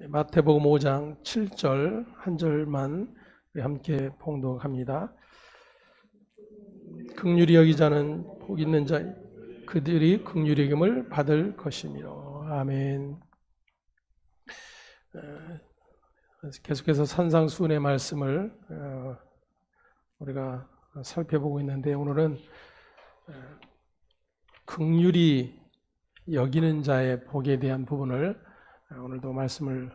마태복음 5장 7절 한 절만 함께 봉독합니다. 긍휼히 여기자는 복 있는 자 그들이 긍휼히 여김을 받을 것이니라. 아멘. 계속해서 산상수훈의 말씀을 우리가 살펴보고 있는데, 오늘은 긍휼히 여기는 자의 복에 대한 부분을 오늘도 말씀을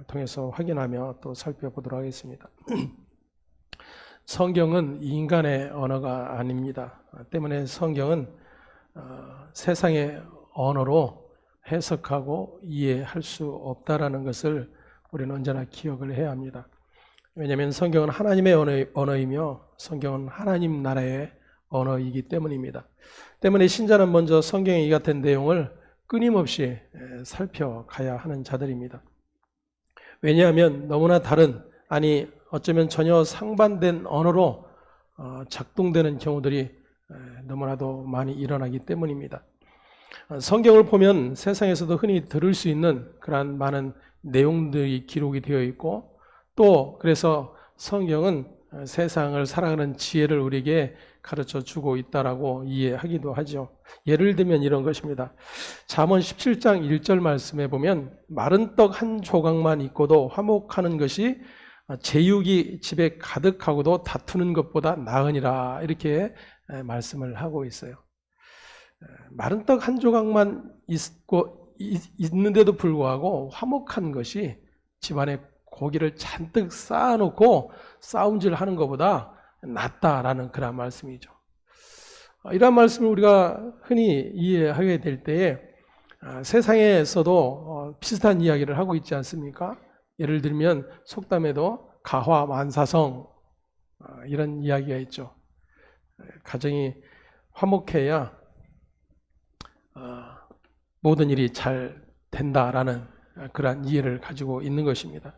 통해서 확인하며 또 살펴보도록 하겠습니다. 성경은 인간의 언어가 아닙니다. 때문에 성경은 세상의 언어로 해석하고 이해할 수 없다라는 것을 우리는 언제나 기억을 해야 합니다. 왜냐하면 성경은 하나님의 언어이며 성경은 하나님 나라의 언어이기 때문입니다. 때문에 신자는 먼저 성경의 이 같은 내용을 끊임없이 살펴가야 하는 자들입니다. 왜냐하면 너무나 다른, 아니 어쩌면 전혀 상반된 언어로 작동되는 경우들이 너무나도 많이 일어나기 때문입니다. 성경을 보면 세상에서도 흔히 들을 수 있는 그러한 많은 내용들이 기록이 되어 있고, 또 그래서 성경은 세상을 살아가는 지혜를 우리에게 가르쳐 주고 있다라고 이해하기도 하죠. 예를 들면 이런 것입니다. 잠언 17장 1절 말씀에 보면 마른 떡 한 조각만 있고도 화목하는 것이 제육이 집에 가득하고도 다투는 것보다 나으니라, 이렇게 말씀을 하고 있어요. 마른 떡 한 조각만 있는데도 불구하고 화목한 것이 집안에 고기를 잔뜩 쌓아놓고 싸움질하는 것보다 낫다라는 그런 말씀이죠. 이러한 말씀을 우리가 흔히 이해하게 될 때에 세상에서도 비슷한 이야기를 하고 있지 않습니까? 예를 들면 속담에도 가화만사성, 이런 이야기가 있죠. 가정이 화목해야 모든 일이 잘 된다라는 그러한 이해를 가지고 있는 것입니다.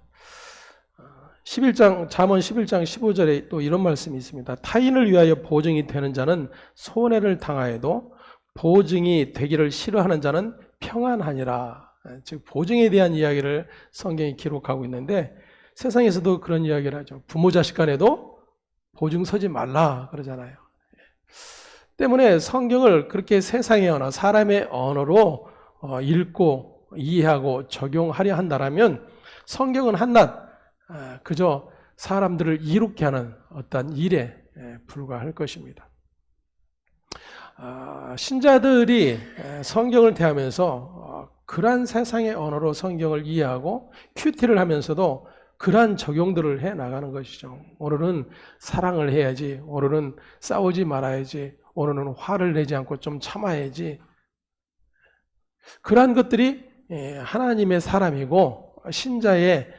잠언 11장 15절에 또 이런 말씀이 있습니다. 타인을 위하여 보증이 되는 자는 손해를 당하여도 보증이 되기를 싫어하는 자는 평안하니라. 즉 보증에 대한 이야기를 성경이 기록하고 있는데, 세상에서도 그런 이야기를 하죠. 부모 자식 간에도 보증 서지 말라 그러잖아요. 때문에 성경을 그렇게 세상의 언어, 사람의 언어로 읽고 이해하고 적용하려 한다면 성경은 한낱 그저 사람들을 이롭게 하는 어떤 일에 불과할 것입니다. 신자들이 성경을 대하면서 그러한 세상의 언어로 성경을 이해하고 큐티를 하면서도 그러한 적용들을 해 나가는 것이죠. 오늘은 사랑을 해야지, 오늘은 싸우지 말아야지, 오늘은 화를 내지 않고 좀 참아야지. 그러한 것들이 하나님의 사람이고 신자의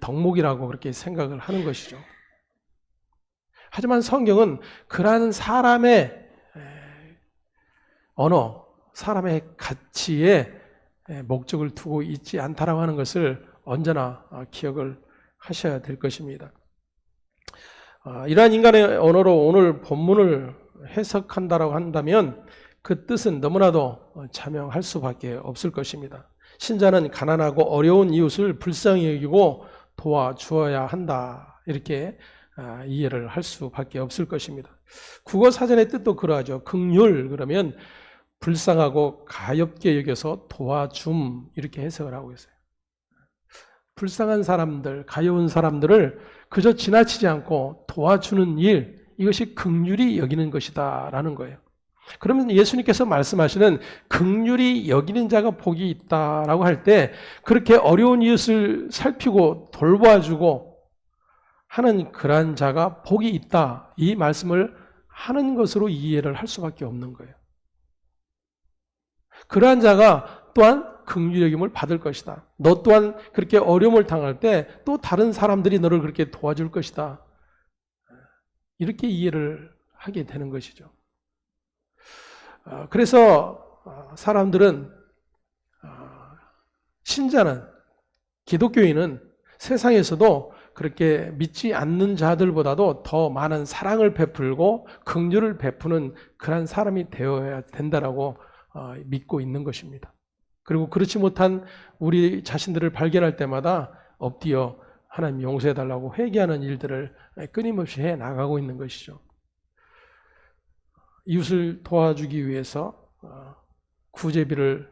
덕목이라고 그렇게 생각을 하는 것이죠. 하지만 성경은 그러한 사람의 언어, 사람의 가치에 목적을 두고 있지 않다라고 하는 것을 언제나 기억을 하셔야 될 것입니다. 이러한 인간의 언어로 오늘 본문을 해석한다라고 한다면 그 뜻은 너무나도 자명할 수밖에 없을 것입니다. 신자는 가난하고 어려운 이웃을 불쌍히 여기고 도와주어야 한다, 이렇게 이해를 할 수밖에 없을 것입니다. 국어 사전의 뜻도 그러하죠. 긍휼 그러면 불쌍하고 가엾게 여겨서 도와줌, 이렇게 해석을 하고 있어요. 불쌍한 사람들, 가여운 사람들을 그저 지나치지 않고 도와주는 일, 이것이 긍휼히 여기는 것이다 라는 거예요. 그러면 예수님께서 말씀하시는 긍휼히 여기는 자가 복이 있다라고 할 때, 그렇게 어려운 이웃을 살피고 돌봐주고 하는 그러한 자가 복이 있다, 이 말씀을 하는 것으로 이해를 할 수밖에 없는 거예요. 그러한 자가 또한 긍휼히 여김을 받을 것이다. 너 또한 그렇게 어려움을 당할 때 또 다른 사람들이 너를 그렇게 도와줄 것이다, 이렇게 이해를 하게 되는 것이죠. 그래서 사람들은, 신자는, 기독교인은 세상에서도 그렇게 믿지 않는 자들보다도 더 많은 사랑을 베풀고 긍휼을 베푸는 그런 사람이 되어야 된다라고 믿고 있는 것입니다. 그리고 그렇지 못한 우리 자신들을 발견할 때마다 엎드려 하나님 용서해달라고 회개하는 일들을 끊임없이 해 나가고 있는 것이죠. 이웃을 도와주기 위해서 구제비를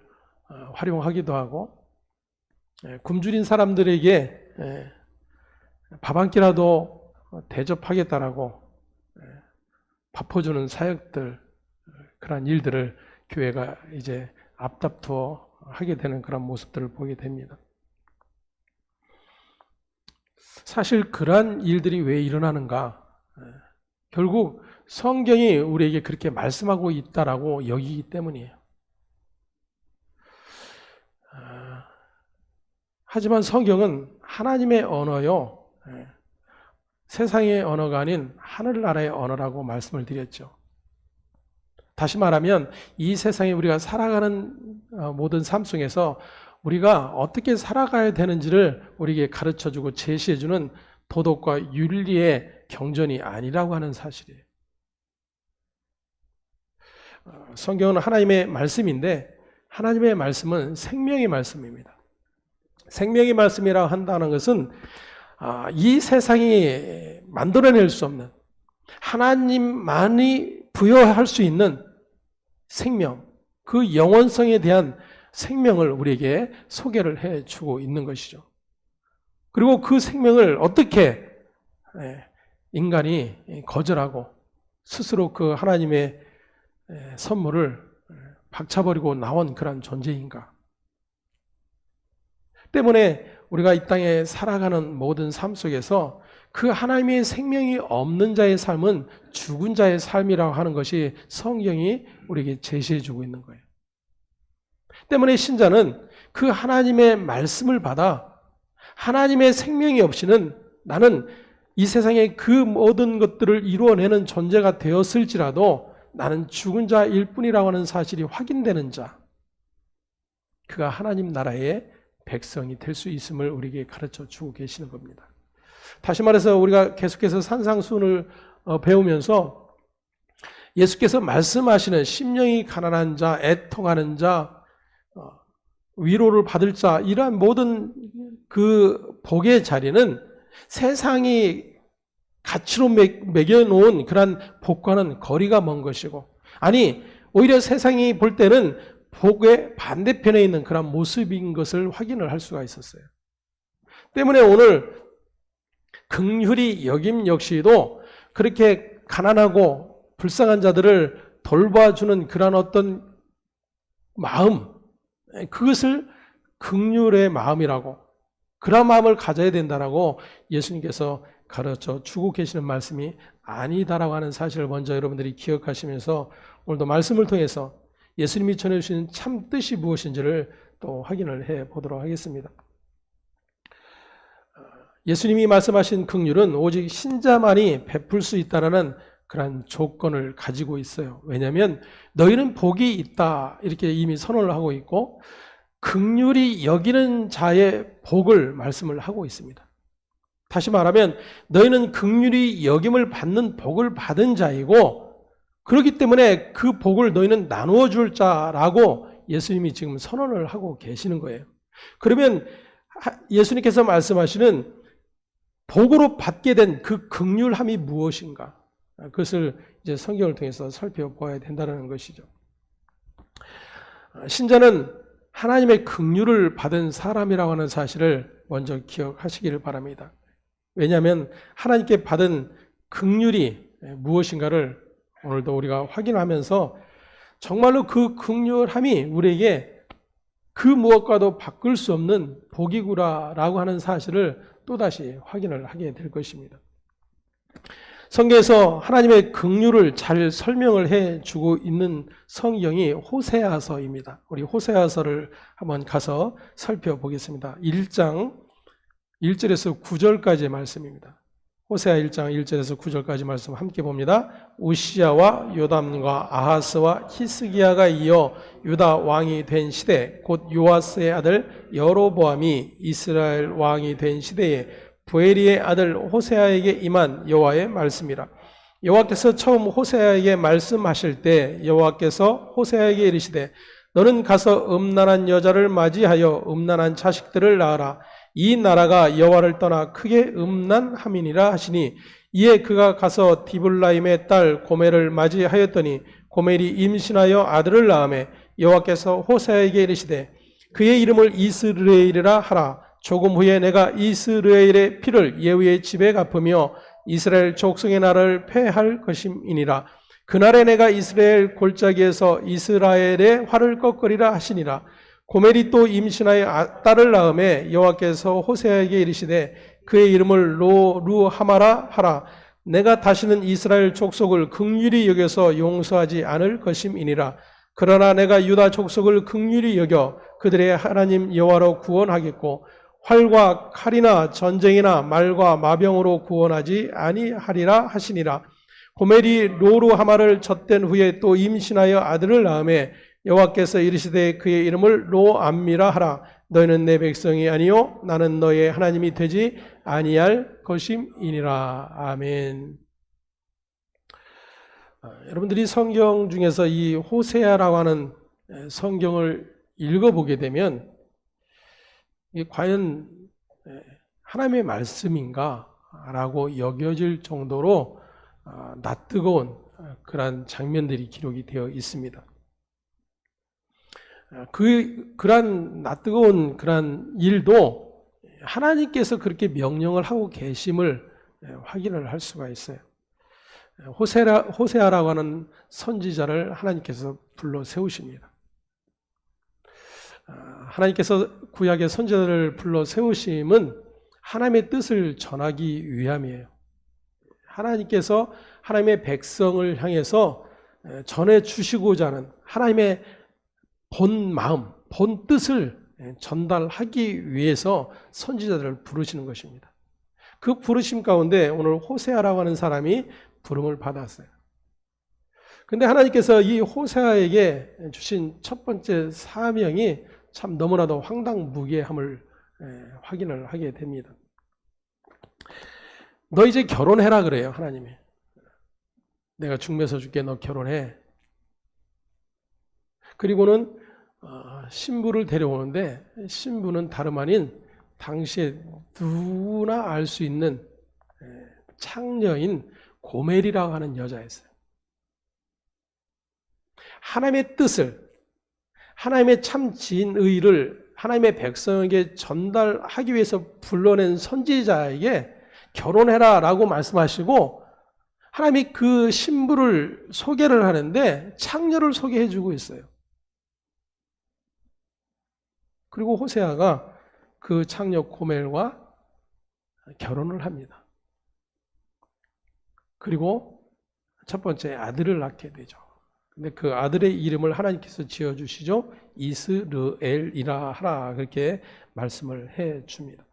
활용하기도 하고, 굶주린 사람들에게 밥 한 끼라도 대접하겠다라고 밥퍼주는 사역들, 그런 일들을 교회가 이제 앞다투어 하게 되는 그런 모습들을 보게 됩니다. 사실 그러한 일들이 왜 일어나는가? 결국 성경이 우리에게 그렇게 말씀하고 있다라고 여기기 때문이에요. 하지만 성경은 하나님의 언어요, 세상의 언어가 아닌 하늘나라의 언어라고 말씀을 드렸죠. 다시 말하면 이 세상에 우리가 살아가는 모든 삶 속에서 우리가 어떻게 살아가야 되는지를 우리에게 가르쳐주고 제시해주는 도덕과 윤리의 경전이 아니라고 하는 사실이에요. 성경은 하나님의 말씀인데 하나님의 말씀은 생명의 말씀입니다. 생명의 말씀이라고 한다는 것은 이 세상이 만들어낼 수 없는, 하나님만이 부여할 수 있는 생명, 그 영원성에 대한 생명을 우리에게 소개를 해주고 있는 것이죠. 그리고 그 생명을 어떻게 인간이 거절하고 스스로 그 하나님의 선물을 박차버리고 나온 그런 존재인가? 때문에 우리가 이 땅에 살아가는 모든 삶 속에서 그 하나님의 생명이 없는 자의 삶은 죽은 자의 삶이라고 하는 것이 성경이 우리에게 제시해주고 있는 거예요. 때문에 신자는 그 하나님의 말씀을 받아 하나님의 생명이 없이는 나는 이 세상의 그 모든 것들을 이루어내는 존재가 되었을지라도 나는 죽은 자일 뿐이라고 하는 사실이 확인되는 자, 그가 하나님 나라의 백성이 될 수 있음을 우리에게 가르쳐 주고 계시는 겁니다. 다시 말해서 우리가 계속해서 산상수훈을 배우면서 예수께서 말씀하시는 심령이 가난한 자, 애통하는 자, 위로를 받을 자, 이러한 모든 그 복의 자리는 세상이 가치로 매겨놓은 그런 복과는 거리가 먼 것이고, 아니 오히려 세상이 볼 때는 복의 반대편에 있는 그런 모습인 것을 확인을 할 수가 있었어요. 때문에 오늘 긍휼히 여김 역시도 그렇게 가난하고 불쌍한 자들을 돌봐주는 그런 어떤 마음, 그것을 긍휼의 마음이라고, 그런 마음을 가져야 된다라고 예수님께서 가르쳐 주고 계시는 말씀이 아니다라고 하는 사실을 먼저 여러분들이 기억하시면서 오늘도 말씀을 통해서 예수님이 전해주신 참 뜻이 무엇인지를 또 확인을 해 보도록 하겠습니다. 예수님이 말씀하신 긍휼은 오직 신자만이 베풀 수 있다라는 그런 조건을 가지고 있어요. 왜냐하면 너희는 복이 있다 이렇게 이미 선언을 하고 있고, 긍휼히 여기는 자의 복을 말씀을 하고 있습니다. 다시 말하면 너희는 긍휼히 여김을 받는 복을 받은 자이고, 그렇기 때문에 그 복을 너희는 나누어 줄 자라고 예수님이 지금 선언을 하고 계시는 거예요. 그러면 예수님께서 말씀하시는 복으로 받게 된 그 긍휼함이 무엇인가? 그것을 이제 성경을 통해서 살펴보아야 된다는 것이죠. 신자는 하나님의 긍휼을 받은 사람이라고 하는 사실을 먼저 기억하시기를 바랍니다. 왜냐하면 하나님께 받은 긍휼이 무엇인가를 오늘도 우리가 확인하면서 정말로 그 긍휼함이 우리에게 그 무엇과도 바꿀 수 없는 복이구나라고 하는 사실을 또다시 확인을 하게 될 것입니다. 성경에서 하나님의 긍휼을 잘 설명을 해주고 있는 성경이 호세아서입니다. 우리 호세아서를 한번 가서 살펴보겠습니다. 1장 1절에서 9절까지의 말씀입니다. 호세아 1장 1절에서 9절까지 말씀 함께 봅니다. 우시야와 요담과 아하스와 히스기야가 이어 유다 왕이 된 시대, 곧 요아스의 아들 여로보암이 이스라엘 왕이 된 시대에 부엘리의 아들 호세아에게 임한 여호와의 말씀이라. 여호와께서 처음 호세아에게 말씀하실 때 여호와께서 호세아에게 이르시되 너는 가서 음란한 여자를 맞이하여 음란한 자식들을 낳아라. 이 나라가 여호와를 떠나 크게 음란함이니라 하시니, 이에 그가 가서 디블라임의 딸 고멜을 맞이하였더니 고멜이 임신하여 아들을 낳으매 여호와께서 호세아에게 이르시되 그의 이름을 이스르엘이라 하라. 조금 후에 내가 이스라엘의 피를 예후의 집에 갚으며 이스라엘 족속의 나라를 패할 것임이니라. 그날에 내가 이스라엘 골짜기에서 이스라엘의 활을 꺾으리라 하시니라. 고멜이 또 임신하여 딸을 낳음에 여호와께서 호세아에게 이르시되 그의 이름을 로루하마라 하라. 내가 다시는 이스라엘 족속을 긍휼히 여겨서 용서하지 않을 것임이니라. 그러나 내가 유다 족속을 긍휼히 여겨 그들의 하나님 여호와로 구원하겠고 활과 칼이나 전쟁이나 말과 마병으로 구원하지 아니하리라 하시니라. 고멜이 로루하마를 젖된 후에 또 임신하여 아들을 낳음에 여호와께서 이르시되 그의 이름을 로암미라 하라. 너희는 내 백성이 아니요 나는 너희의 하나님이 되지 아니할 것임이니라. 아멘. 여러분들이 성경 중에서 이 호세아라고 하는 성경을 읽어보게 되면 이게 과연 하나님의 말씀인가라고 여겨질 정도로 낯뜨거운 그러한 장면들이 기록이 되어 있습니다. 그러한 낯뜨거운 그러한 일도 하나님께서 그렇게 명령을 하고 계심을 확인을 할 수가 있어요. 호세아라고 하는 선지자를 하나님께서 불러 세우십니다. 하나님께서 구약의 선지자를 불러 세우심은 하나님의 뜻을 전하기 위함이에요. 하나님께서 하나님의 백성을 향해서 전해 주시고자 하는 하나님의 본 마음, 본 뜻을 전달하기 위해서 선지자들을 부르시는 것입니다. 그 부르심 가운데 오늘 호세아라고 하는 사람이 부름을 받았어요. 근데 하나님께서 이 호세아에게 주신 첫 번째 사명이 참 너무나도 황당무계함을 확인을 하게 됩니다. 너 이제 결혼해라 그래요, 하나님이. 내가 중매서 줄게, 너 결혼해. 그리고는 신부를 데려오는데 신부는 다름 아닌 당시에 누구나 알 수 있는 창녀인 고멜이라고 하는 여자였어요. 하나님의 뜻을, 하나님의 참 진의를 하나님의 백성에게 전달하기 위해서 불러낸 선지자에게 결혼해라 라고 말씀하시고 하나님이 그 신부를 소개를 하는데 창녀를 소개해 주고 있어요. 그리고 호세아가 그 창녀 고멜과 결혼을 합니다. 그리고 첫 번째 아들을 낳게 되죠. 근데 그 아들의 이름을 하나님께서 지어주시죠. 이스르엘이라 하라 그렇게 말씀을 해 줍니다.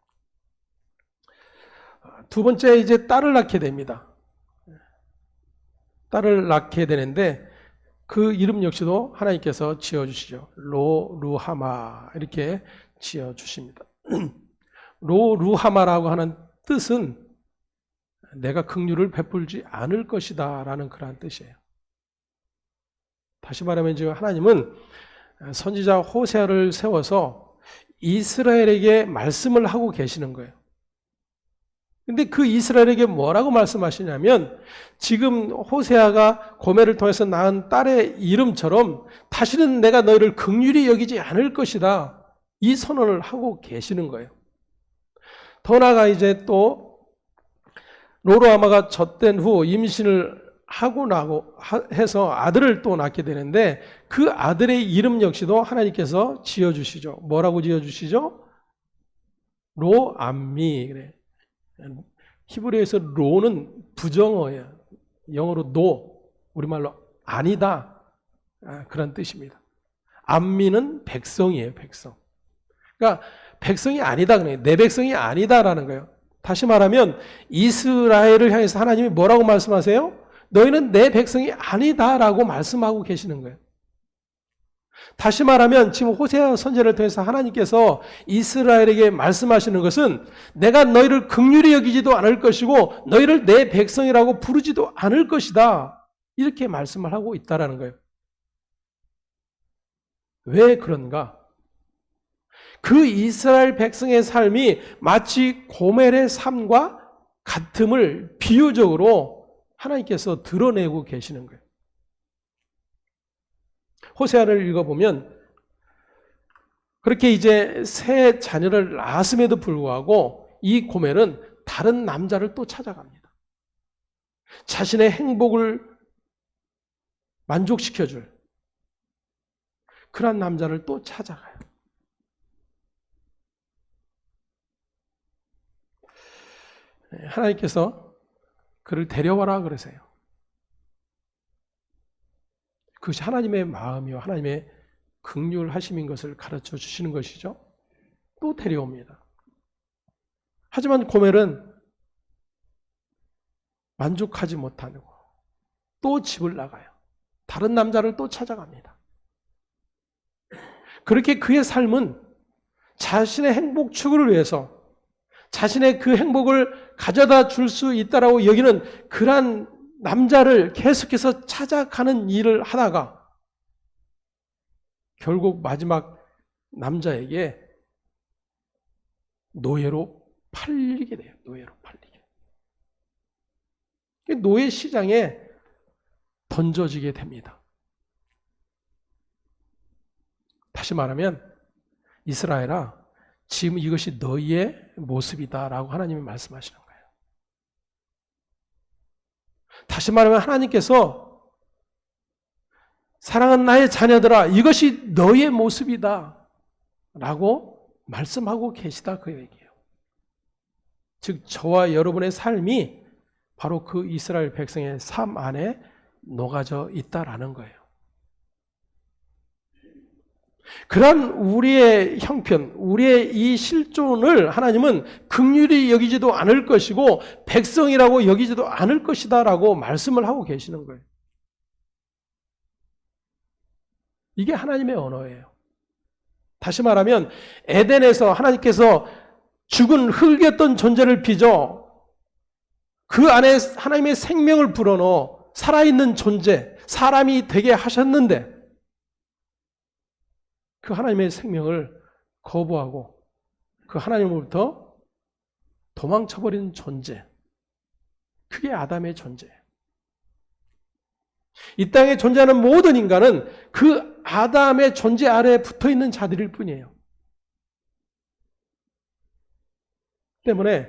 두 번째 이제 딸을 낳게 됩니다. 딸을 낳게 되는데 그 이름 역시도 하나님께서 지어주시죠. 로루하마 이렇게 지어주십니다. 로루하마라고 하는 뜻은 내가 긍휼을 베풀지 않을 것이다 라는 그러한 뜻이에요. 다시 말하면 지금 하나님은 선지자 호세아를 세워서 이스라엘에게 말씀을 하고 계시는 거예요. 근데 그 이스라엘에게 뭐라고 말씀하시냐면 지금 호세아가 고멜을 통해서 낳은 딸의 이름처럼 다시는 내가 너희를 긍휼히 여기지 않을 것이다. 이 선언을 하고 계시는 거예요. 더 나아가 이제 또 로루하마가 젖된 후 임신을 하고 나고 해서 아들을 또 낳게 되는데 그 아들의 이름 역시도 하나님께서 지어주시죠. 뭐라고 지어주시죠? 로암미 그래. 히브리어에서 로는 부정어예요. 영어로 no, 우리말로 아니다 그런 뜻입니다. 암미는 백성이에요. 백성. 그러니까 백성이 아니다 그래요. 내 백성이 아니다라는 거예요. 다시 말하면 이스라엘을 향해서 하나님이 뭐라고 말씀하세요? 너희는 내 백성이 아니다라고 말씀하고 계시는 거예요. 다시 말하면 지금 호세아 선지자를 통해서 하나님께서 이스라엘에게 말씀하시는 것은 내가 너희를 긍휼히 여기지도 않을 것이고 너희를 내 백성이라고 부르지도 않을 것이다. 이렇게 말씀을 하고 있다라는 거예요. 왜 그런가? 그 이스라엘 백성의 삶이 마치 고멜의 삶과 같음을 비유적으로 하나님께서 드러내고 계시는 거예요. 호세아를 읽어보면 그렇게 이제 새 자녀를 낳았음에도 불구하고 이 고멜은 다른 남자를 또 찾아갑니다. 자신의 행복을 만족시켜줄 그런 남자를 또 찾아가요. 하나님께서 그를 데려와라 그러세요. 그것이 하나님의 마음이요 하나님의 긍휼하심인 것을 가르쳐 주시는 것이죠. 또 데려옵니다. 하지만 고멜은 만족하지 못하고 또 집을 나가요. 다른 남자를 또 찾아갑니다. 그렇게 그의 삶은 자신의 행복 추구를 위해서 자신의 그 행복을 가져다 줄 수 있다라고 여기는 그러한 남자를 계속해서 찾아가는 일을 하다가 결국 마지막 남자에게 노예로 팔리게 돼요. 노예로 팔리게. 노예 시장에 던져지게 됩니다. 다시 말하면 이스라엘아, 지금 이것이 너희의 모습이다라고 하나님이 말씀하시는 거예요. 다시 말하면 하나님께서 사랑하는 나의 자녀들아, 이것이 너희의 모습이다 라고 말씀하고 계시다 그 얘기예요. 즉 저와 여러분의 삶이 바로 그 이스라엘 백성의 삶 안에 녹아져 있다라는 거예요. 그런 우리의 형편, 우리의 이 실존을 하나님은 긍휼히 여기지도 않을 것이고 백성이라고 여기지도 않을 것이다라고 말씀을 하고 계시는 거예요. 이게 하나님의 언어예요. 다시 말하면 에덴에서 하나님께서 죽은 흙이었던 존재를 빚어 그 안에 하나님의 생명을 불어넣어 살아있는 존재, 사람이 되게 하셨는데 그 하나님의 생명을 거부하고 그 하나님으로부터 도망쳐버린 존재, 그게 아담의 존재예요. 이 땅에 존재하는 모든 인간은 그 아담의 존재 아래에 붙어있는 자들일 뿐이에요. 때문에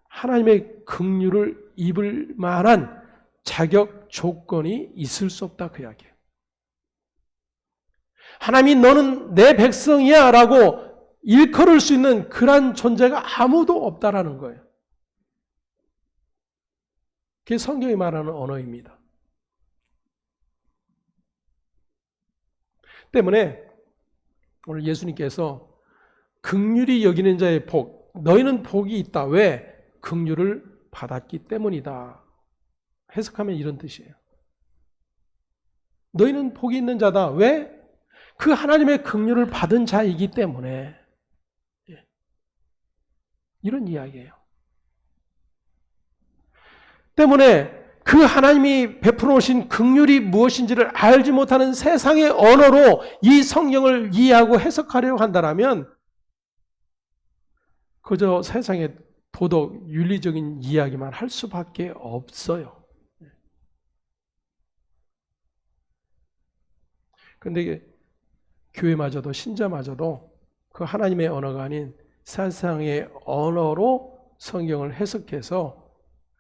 하나님의 긍휼을 입을 만한 자격 조건이 있을 수 없다 그 이야기예요. 하나님이 너는 내 백성이야 라고 일컬을 수 있는 그런 존재가 아무도 없다라는 거예요. 그게 성경이 말하는 언어입니다. 때문에 오늘 예수님께서 긍휼히 여기는 자의 복, 너희는 복이 있다. 왜? 긍휼을 받았기 때문이다. 해석하면 이런 뜻이에요. 너희는 복이 있는 자다. 왜? 그 하나님의 긍휼을 받은 자이기 때문에. 이런 이야기예요. 때문에 그 하나님이 베풀어 오신 긍휼이 무엇인지를 알지 못하는 세상의 언어로 이 성경을 이해하고 해석하려고 한다면 그저 세상의 도덕, 윤리적인 이야기만 할 수밖에 없어요. 그런데 교회마저도 신자마저도 그 하나님의 언어가 아닌 세상의 언어로 성경을 해석해서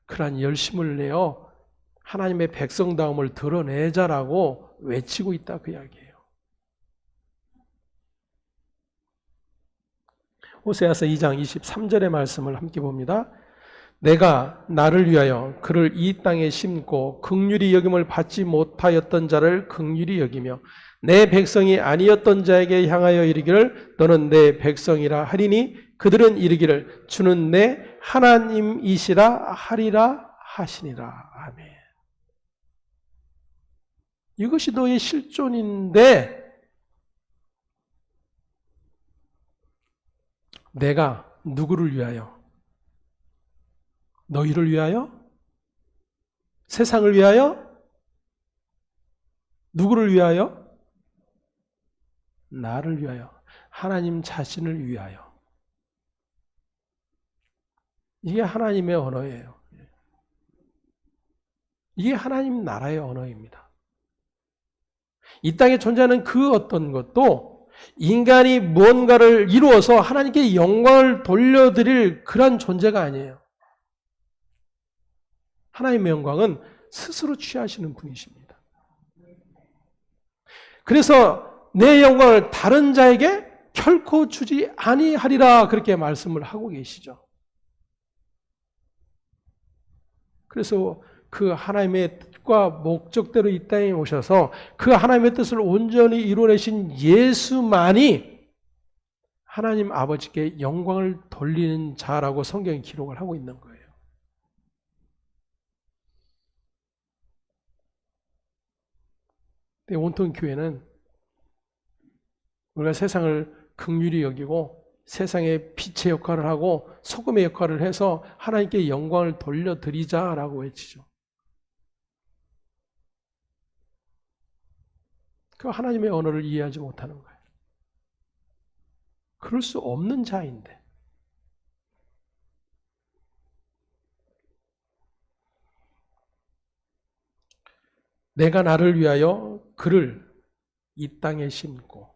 그러한 열심을 내어 하나님의 백성다움을 드러내자라고 외치고 있다 그 이야기예요. 호세아서 2장 23절의 말씀을 함께 봅니다. 내가 나를 위하여 그를 이 땅에 심고 긍휼히 여김을 받지 못하였던 자를 긍휼히 여기며 내 백성이 아니었던 자에게 향하여 이르기를 너는 내 백성이라 하리니 그들은 이르기를 주는 내 하나님이시라 하리라 하시니라. 아멘. 이것이 너의 실존인데 내가 누구를 위하여? 너희를 위하여? 세상을 위하여? 누구를 위하여? 나를 위하여, 하나님 자신을 위하여. 이게 하나님의 언어예요. 이게 하나님 나라의 언어입니다. 이 땅에 존재하는 그 어떤 것도 인간이 무언가를 이루어서 하나님께 영광을 돌려드릴 그런 존재가 아니에요. 하나님의 영광은 스스로 취하시는 분이십니다. 그래서 내 영광을 다른 자에게 결코 주지 아니하리라 그렇게 말씀을 하고 계시죠. 그래서 그 하나님의 뜻과 목적대로 이 땅에 오셔서 그 하나님의 뜻을 온전히 이루어내신 예수만이 하나님 아버지께 영광을 돌리는 자라고 성경이 기록을 하고 있는 거예요. 온통 교회는 우리가 세상을 긍휼히 여기고 세상의 빛의 역할을 하고 소금의 역할을 해서 하나님께 영광을 돌려드리자라고 외치죠. 그 하나님의 언어를 이해하지 못하는 거예요. 그럴 수 없는 자인데. 내가 나를 위하여 그를 이 땅에 심고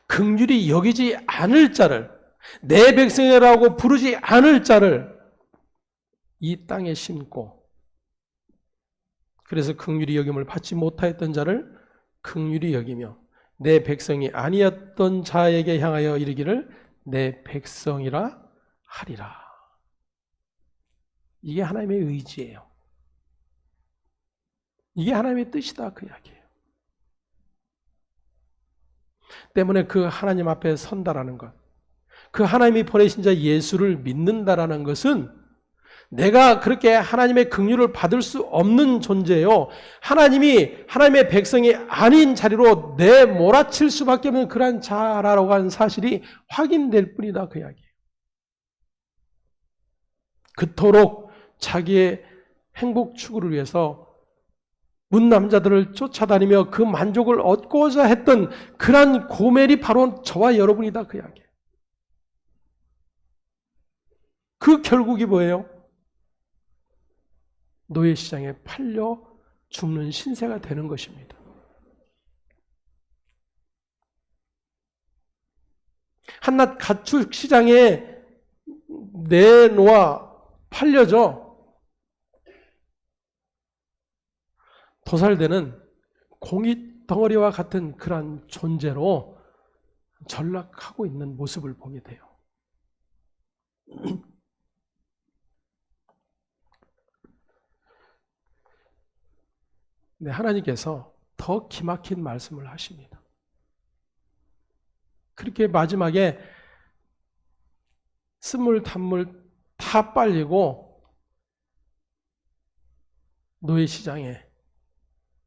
긍휼히 여기지 않을 자를, 내 백성이라고 부르지 않을 자를 이 땅에 심고, 그래서 긍휼히 여김을 받지 못하였던 자를 긍휼히 여기며 내 백성이 아니었던 자에게 향하여 이르기를 내 백성이라 하리라. 이게 하나님의 의지예요. 이게 하나님의 뜻이다 그 이야기예요. 때문에 그 하나님 앞에 선다라는 것, 그 하나님이 보내신 자 예수를 믿는다라는 것은 내가 그렇게 하나님의 긍휼을 받을 수 없는 존재요, 하나님이 하나님의 백성이 아닌 자리로 내몰아칠 수밖에 없는 그러한 자라고 하는 사실이 확인될 뿐이다 그 이야기예요. 그토록 자기의 행복 추구를 위해서 문 남자들을 쫓아다니며 그 만족을 얻고자 했던 그러한 고멜이 바로 저와 여러분이다 그 이야기예요. 그 결국이 뭐예요? 노예시장에 팔려 죽는 신세가 되는 것입니다. 한낱 가축시장에 내놓아 팔려져 도살되는 공이 덩어리와 같은 그러한 존재로 전락하고 있는 모습을 보게 돼요. 네, 하나님께서 더 기막힌 말씀을 하십니다. 그렇게 마지막에 쓴물 단물 다 빨리고 노예시장에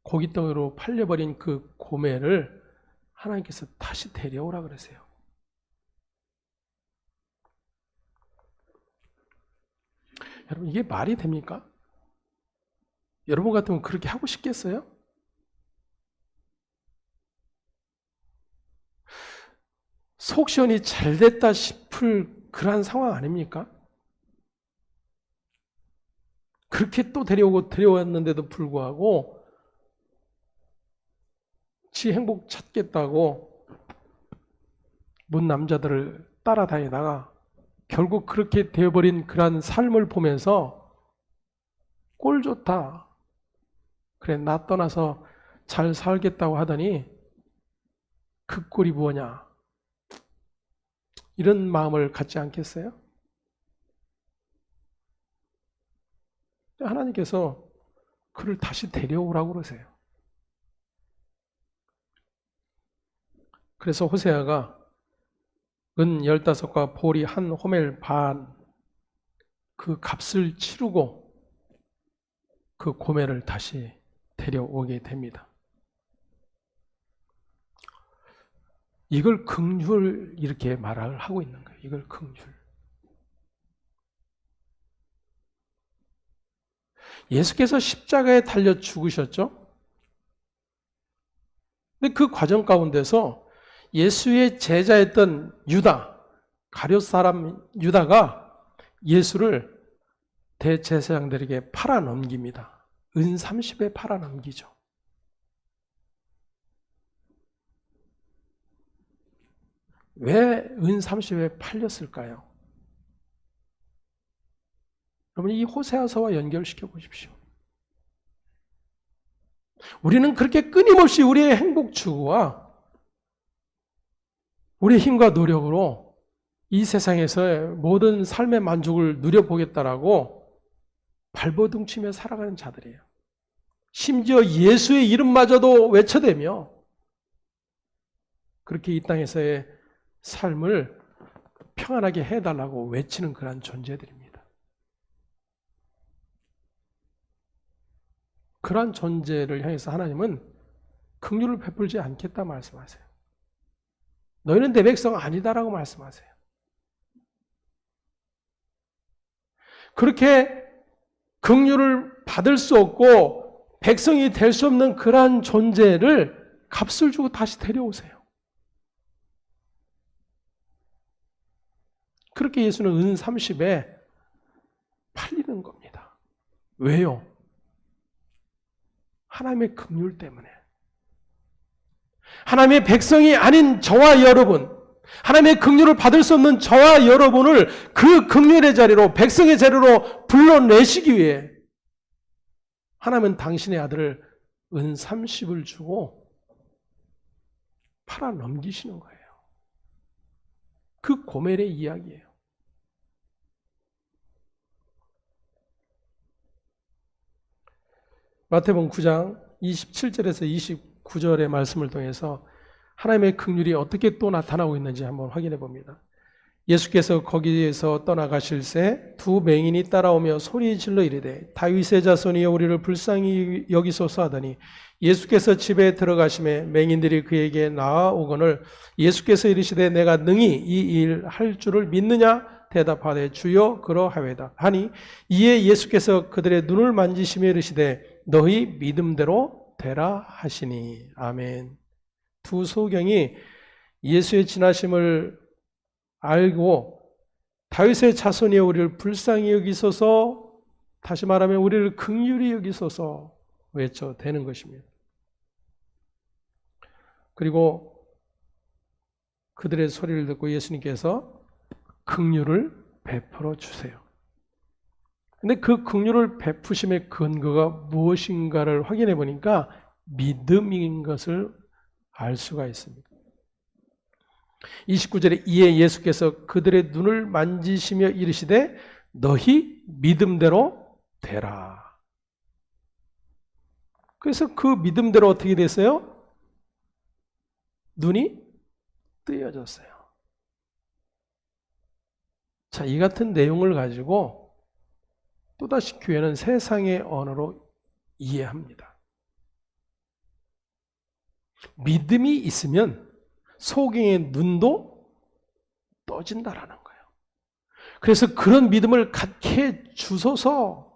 고깃덩이로 팔려버린 그 고멜을 하나님께서 다시 데려오라 그러세요. 여러분, 이게 말이 됩니까? 여러분 같으면 그렇게 하고 싶겠어요? 속 시원히 잘 됐다 싶을 그러한 상황 아닙니까? 그렇게 또 데려왔는데도 불구하고 지 행복 찾겠다고 문 남자들을 따라다니다가 결국 그렇게 되어버린 그러한 삶을 보면서 꼴 좋다, 그래 나 떠나서 잘 살겠다고 하더니 그 꼴이 뭐냐, 이런 마음을 갖지 않겠어요? 하나님께서 그를 다시 데려오라고 그러세요. 그래서 호세아가 은 15과 보리 한 호멜 반 그 값을 치르고 그 고멜을 다시 데려오게 됩니다. 이걸 긍휼 이렇게 말을 하고 있는 거예요. 이걸 긍휼. 예수께서 십자가에 달려 죽으셨죠? 근데 그 과정 가운데서 예수의 제자였던 유다, 가룟 사람 유다가 예수를 대제사장들에게 팔아넘깁니다. 은 30에 팔아넘기죠. 왜 은 30에 팔렸을까요? 여러분, 이 호세아서와 연결시켜 보십시오. 우리는 그렇게 끊임없이 우리의 행복 추구와 우리의 힘과 노력으로 이 세상에서의 모든 삶의 만족을 누려보겠다라고 발버둥치며 살아가는 자들이에요. 심지어 예수의 이름마저도 외쳐대며 그렇게 이 땅에서의 삶을 평안하게 해달라고 외치는 그런 존재들입니다. 그러한 존재를 향해서 하나님은 긍휼을 베풀지 않겠다 말씀하세요. 너희는 내 백성 아니다라고 말씀하세요. 그렇게 긍휼을 받을 수 없고 백성이 될 수 없는 그러한 존재를 값을 주고 다시 데려오세요. 그렇게 예수는 은 30에 팔리는 겁니다. 왜요? 하나님의 긍휼 때문에. 하나님의 백성이 아닌 저와 여러분, 하나님의 긍휼을 받을 수 없는 저와 여러분을 그 긍휼의 자리로, 백성의 자리로 불러내시기 위해 하나님은 당신의 아들을 은 30을 주고 팔아 넘기시는 거예요. 그 고멜의 이야기예요. 마태복음 9장 27절에서 29절의 말씀을 통해서 하나님의 긍휼이 어떻게 또 나타나고 있는지 한번 확인해 봅니다. 예수께서 거기에서 떠나가실새 두 맹인이 따라오며 소리 질러 이르되 다윗의 자손이여 우리를 불쌍히 여기소서 하더니 예수께서 집에 들어가심에 맹인들이 그에게 나아오거늘 예수께서 이르시되 내가 능히 이 일 할 줄을 믿느냐 대답하되 주여 그러하외다 하니 이에 예수께서 그들의 눈을 만지시며 이르시되 너희 믿음대로 되라 하시니. 아멘. 두 소경이 예수의 지나심을 알고 다윗의 자손이여 우리를 불쌍히 여기소서, 다시 말하면 우리를 긍휼히 여기소서 외쳐대는 것입니다. 그리고 그들의 소리를 듣고 예수님께서 긍휼을 베풀어 주세요. 근데 그 긍휼을 베푸심의 근거가 무엇인가를 확인해 보니까 믿음인 것을 알 수가 있습니다. 29절에 이에 예수께서 그들의 눈을 만지시며 이르시되 너희 믿음대로 되라. 그래서 그 믿음대로 어떻게 됐어요? 눈이 뜨여졌어요. 자, 이 같은 내용을 가지고 또다시 교회는 세상의 언어로 이해합니다. 믿음이 있으면 소경의 눈도 떠진다라는 거예요. 그래서 그런 믿음을 갖게 주소서.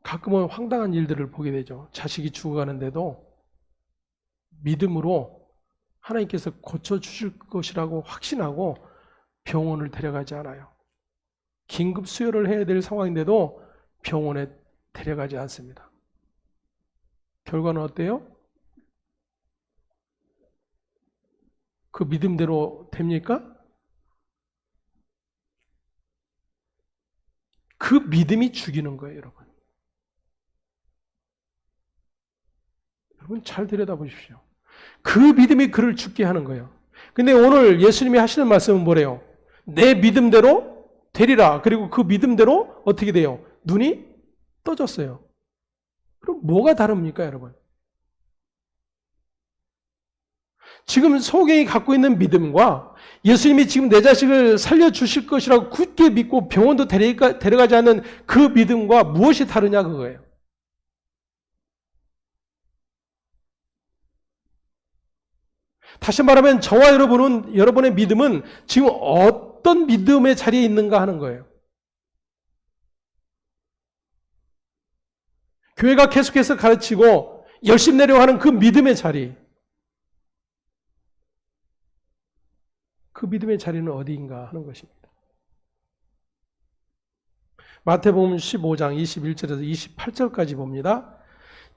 가끔은 황당한 일들을 보게 되죠. 자식이 죽어가는데도 믿음으로 하나님께서 고쳐주실 것이라고 확신하고 병원을 데려가지 않아요. 긴급 수혈을 해야 될 상황인데도 병원에 데려가지 않습니다. 결과는 어때요? 그 믿음대로 됩니까? 그 믿음이 죽이는 거예요, 여러분. 여러분 잘 들여다보십시오. 그 믿음이 그를 죽게 하는 거예요. 근데 오늘 예수님이 하시는 말씀은 뭐래요? 내 믿음대로 되리라. 그리고 그 믿음대로 어떻게 돼요? 눈이 떠졌어요. 그럼 뭐가 다릅니까, 여러분? 지금 소경이 갖고 있는 믿음과 예수님이 지금 내 자식을 살려주실 것이라고 굳게 믿고 병원도 데려가지 않는 그 믿음과 무엇이 다르냐 그거예요. 다시 말하면 저와 여러분의 믿음은 지금 어떤 믿음의 자리에 있는가 하는 거예요. 교회가 계속해서 가르치고 열심내려고 하는 그 믿음의 자리, 그 믿음의 자리는 어디인가 하는 것입니다. 마태복음 15장 21절에서 28절까지 봅니다.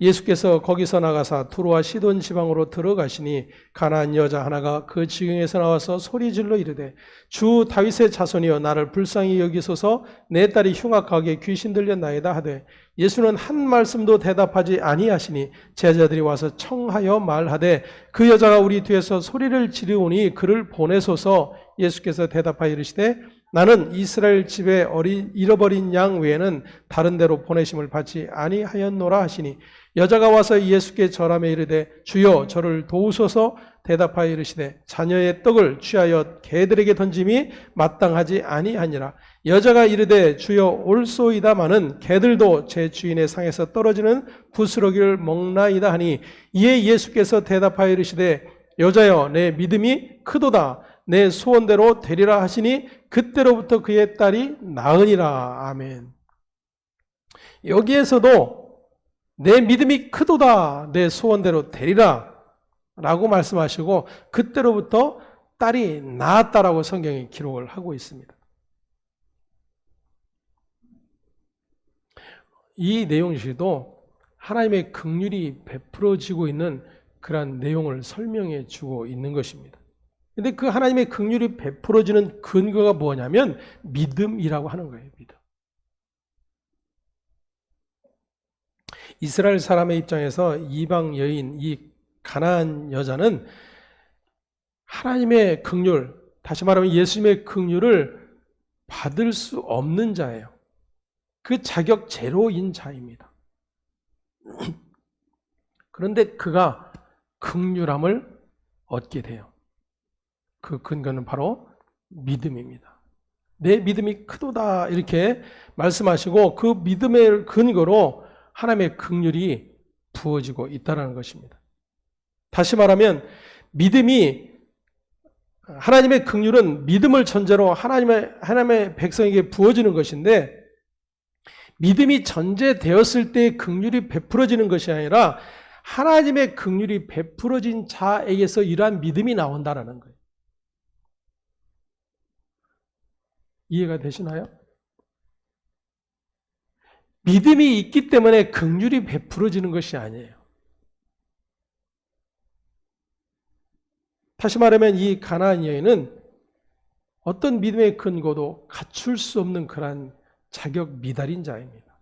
예수께서 거기서 나가사 두로와 시돈 지방으로 들어가시니 가나안 여자 하나가 그 지경에서 나와서 소리질러 이르되 주 다윗의 자손이여 나를 불쌍히 여기소서 내 딸이 흉악하게 귀신 들렸나이다 하되 예수는 한 말씀도 대답하지 아니하시니 제자들이 와서 청하여 말하되 그 여자가 우리 뒤에서 소리를 지르오니 그를 보내소서. 예수께서 대답하여 이르시되 나는 이스라엘 집에 잃어버린 양 외에는 다른 데로 보내심을 받지 아니하였노라 하시니 여자가 와서 예수께 절하며 이르되 주여 저를 도우소서. 대답하여 이르시되 자녀의 떡을 취하여 개들에게 던짐이 마땅하지 아니하니라. 여자가 이르되 주여 올소이다마는 개들도 제 주인의 상에서 떨어지는 부스러기를 먹나이다 하니 이에 예수께서 대답하여 이르시되 여자여 내 믿음이 크도다. 내 소원대로 되리라 하시니 그때로부터 그의 딸이 나으니라. 아멘. 여기에서도 내 믿음이 크도다. 내 소원대로 되리라 라고 말씀하시고 그때로부터 딸이 나았다라고 성경이 기록을 하고 있습니다. 이 내용시도 하나님의 긍휼이 베풀어지고 있는 그러한 내용을 설명해 주고 있는 것입니다. 근데 그 하나님의 긍휼이 베풀어지는 근거가 뭐냐면 믿음이라고 하는 거예요. 믿음. 이스라엘 사람의 입장에서 이방 여인, 이 가나안 여자는 하나님의 긍휼, 다시 말하면 예수님의 긍휼을 받을 수 없는 자예요. 그 자격 제로인 자입니다. 그런데 그가 긍휼함을 얻게 돼요. 그 근거는 바로 믿음입니다. 내 믿음이 크도다 이렇게 말씀하시고 그 믿음의 근거로 하나님의 긍휼이 부어지고 있다는 것입니다. 다시 말하면 믿음이 하나님의 긍휼은 믿음을 전제로 하나님의 백성에게 부어지는 것인데 믿음이 전제되었을 때 긍휼이 베풀어지는 것이 아니라 하나님의 긍휼이 베풀어진 자에게서 이러한 믿음이 나온다는 거예요. 이해가 되시나요? 믿음이 있기 때문에 긍휼이 베풀어지는 것이 아니에요. 다시 말하면 이 가나안 여인은 어떤 믿음의 근거도 갖출 수 없는 그러한 자격 미달인 자입니다.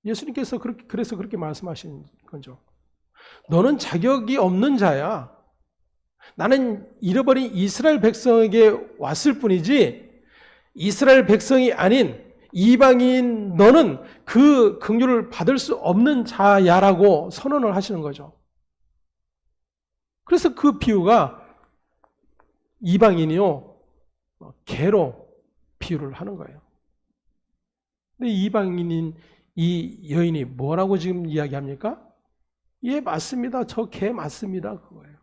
예수님께서 그래서 그렇게 말씀하신 거죠. 너는 자격이 없는 자야. 나는 잃어버린 이스라엘 백성에게 왔을 뿐이지 이스라엘 백성이 아닌 이방인 너는 그 긍휼을 받을 수 없는 자야라고 선언을 하시는 거죠. 그래서 그 비유가 이방인이요 개로 비유를 하는 거예요. 근데 이방인인 이 여인이 뭐라고 지금 이야기합니까? 예, 맞습니다. 저 개 맞습니다. 그거예요.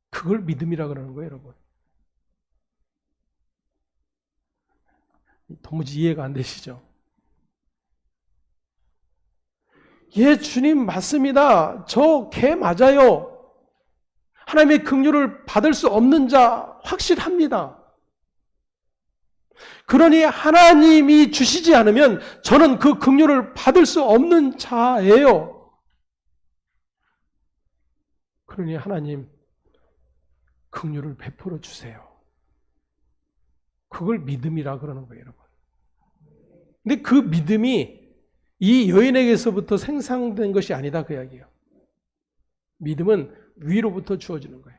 그걸 믿음이라 그러는 거예요, 여러분. 도무지 이해가 안 되시죠? 예, 주님 맞습니다. 저 개 맞아요. 하나님의 긍휼을 받을 수 없는 자 확실합니다. 그러니 하나님이 주시지 않으면 저는 그 긍휼을 받을 수 없는 자예요. 그러니 하나님 긍휼을 베풀어 주세요. 그걸 믿음이라 그러는 거예요, 여러분. 근데 그 믿음이 이 여인에게서부터 생산된 것이 아니다 그 이야기예요. 믿음은 위로부터 주어지는 거예요.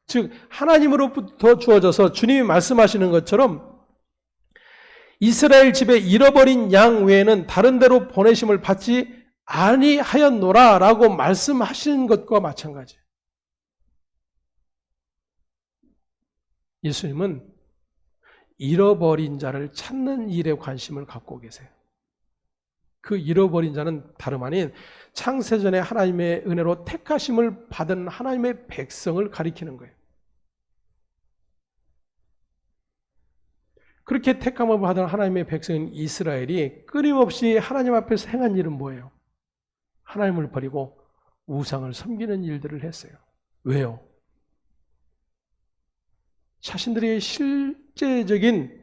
즉 하나님으로부터 주어져서 주님이 말씀하시는 것처럼 이스라엘 집에 잃어버린 양 외에는 다른 데로 보내심을 받지 아니하였노라 라고 말씀하시는 것과 마찬가지예요. 예수님은 잃어버린 자를 찾는 일에 관심을 갖고 계세요. 그 잃어버린 자는 다름 아닌 창세전에 하나님의 은혜로 택하심을 받은 하나님의 백성을 가리키는 거예요. 그렇게 택함을 받은 하나님의 백성인 이스라엘이 끊임없이 하나님 앞에서 행한 일은 뭐예요? 하나님을 버리고 우상을 섬기는 일들을 했어요. 왜요? 자신들의 실제적인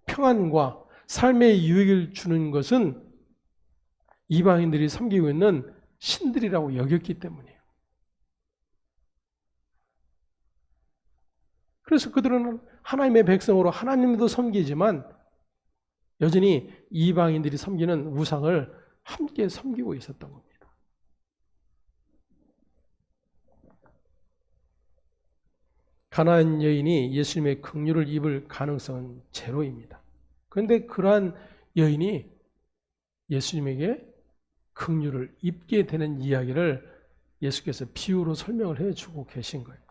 평안과 삶의 유익을 주는 것은 이방인들이 섬기고 있는 신들이라고 여겼기 때문이에요. 그래서 그들은 하나님의 백성으로 하나님도 섬기지만 여전히 이방인들이 섬기는 우상을 함께 섬기고 있었던 겁니다. 가나안 여인이 예수님의 긍휼을 입을 가능성은 제로입니다. 그런데 그러한 여인이 예수님에게 긍휼을 입게 되는 이야기를 예수께서 비유로 설명을 해주고 계신 거예요.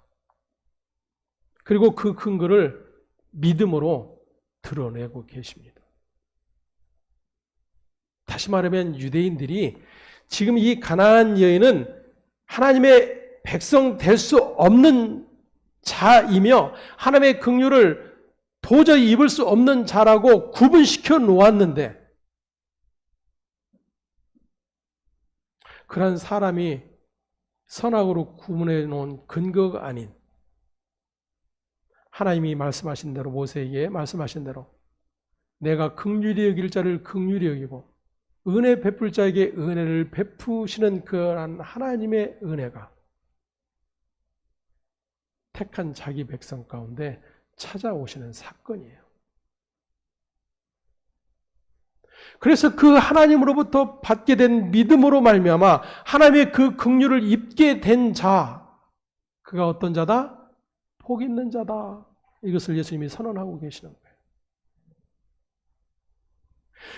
그리고 그 근거를 믿음으로 드러내고 계십니다. 다시 말하면 유대인들이 지금 이 가나안 여인은 하나님의 백성 될 수 없는 자이며 하나님의 긍휼을 도저히 입을 수 없는 자라고 구분시켜 놓았는데 그런 사람이 선악으로 구분해 놓은 근거가 아닌 하나님이 말씀하신 대로 모세에게 말씀하신 대로 내가 긍휼히 여길 자를 긍휼히 여기고 은혜 베풀 자에게 은혜를 베푸시는 그러한 하나님의 은혜가 택한 자기 백성 가운데 찾아오시는 사건이에요. 그래서 그 하나님으로부터 받게 된 믿음으로 말미암아 하나님의 그 긍휼을 입게 된 자, 그가 어떤 자다? 복 있는 자다. 이것을 예수님이 선언하고 계시는 거예요.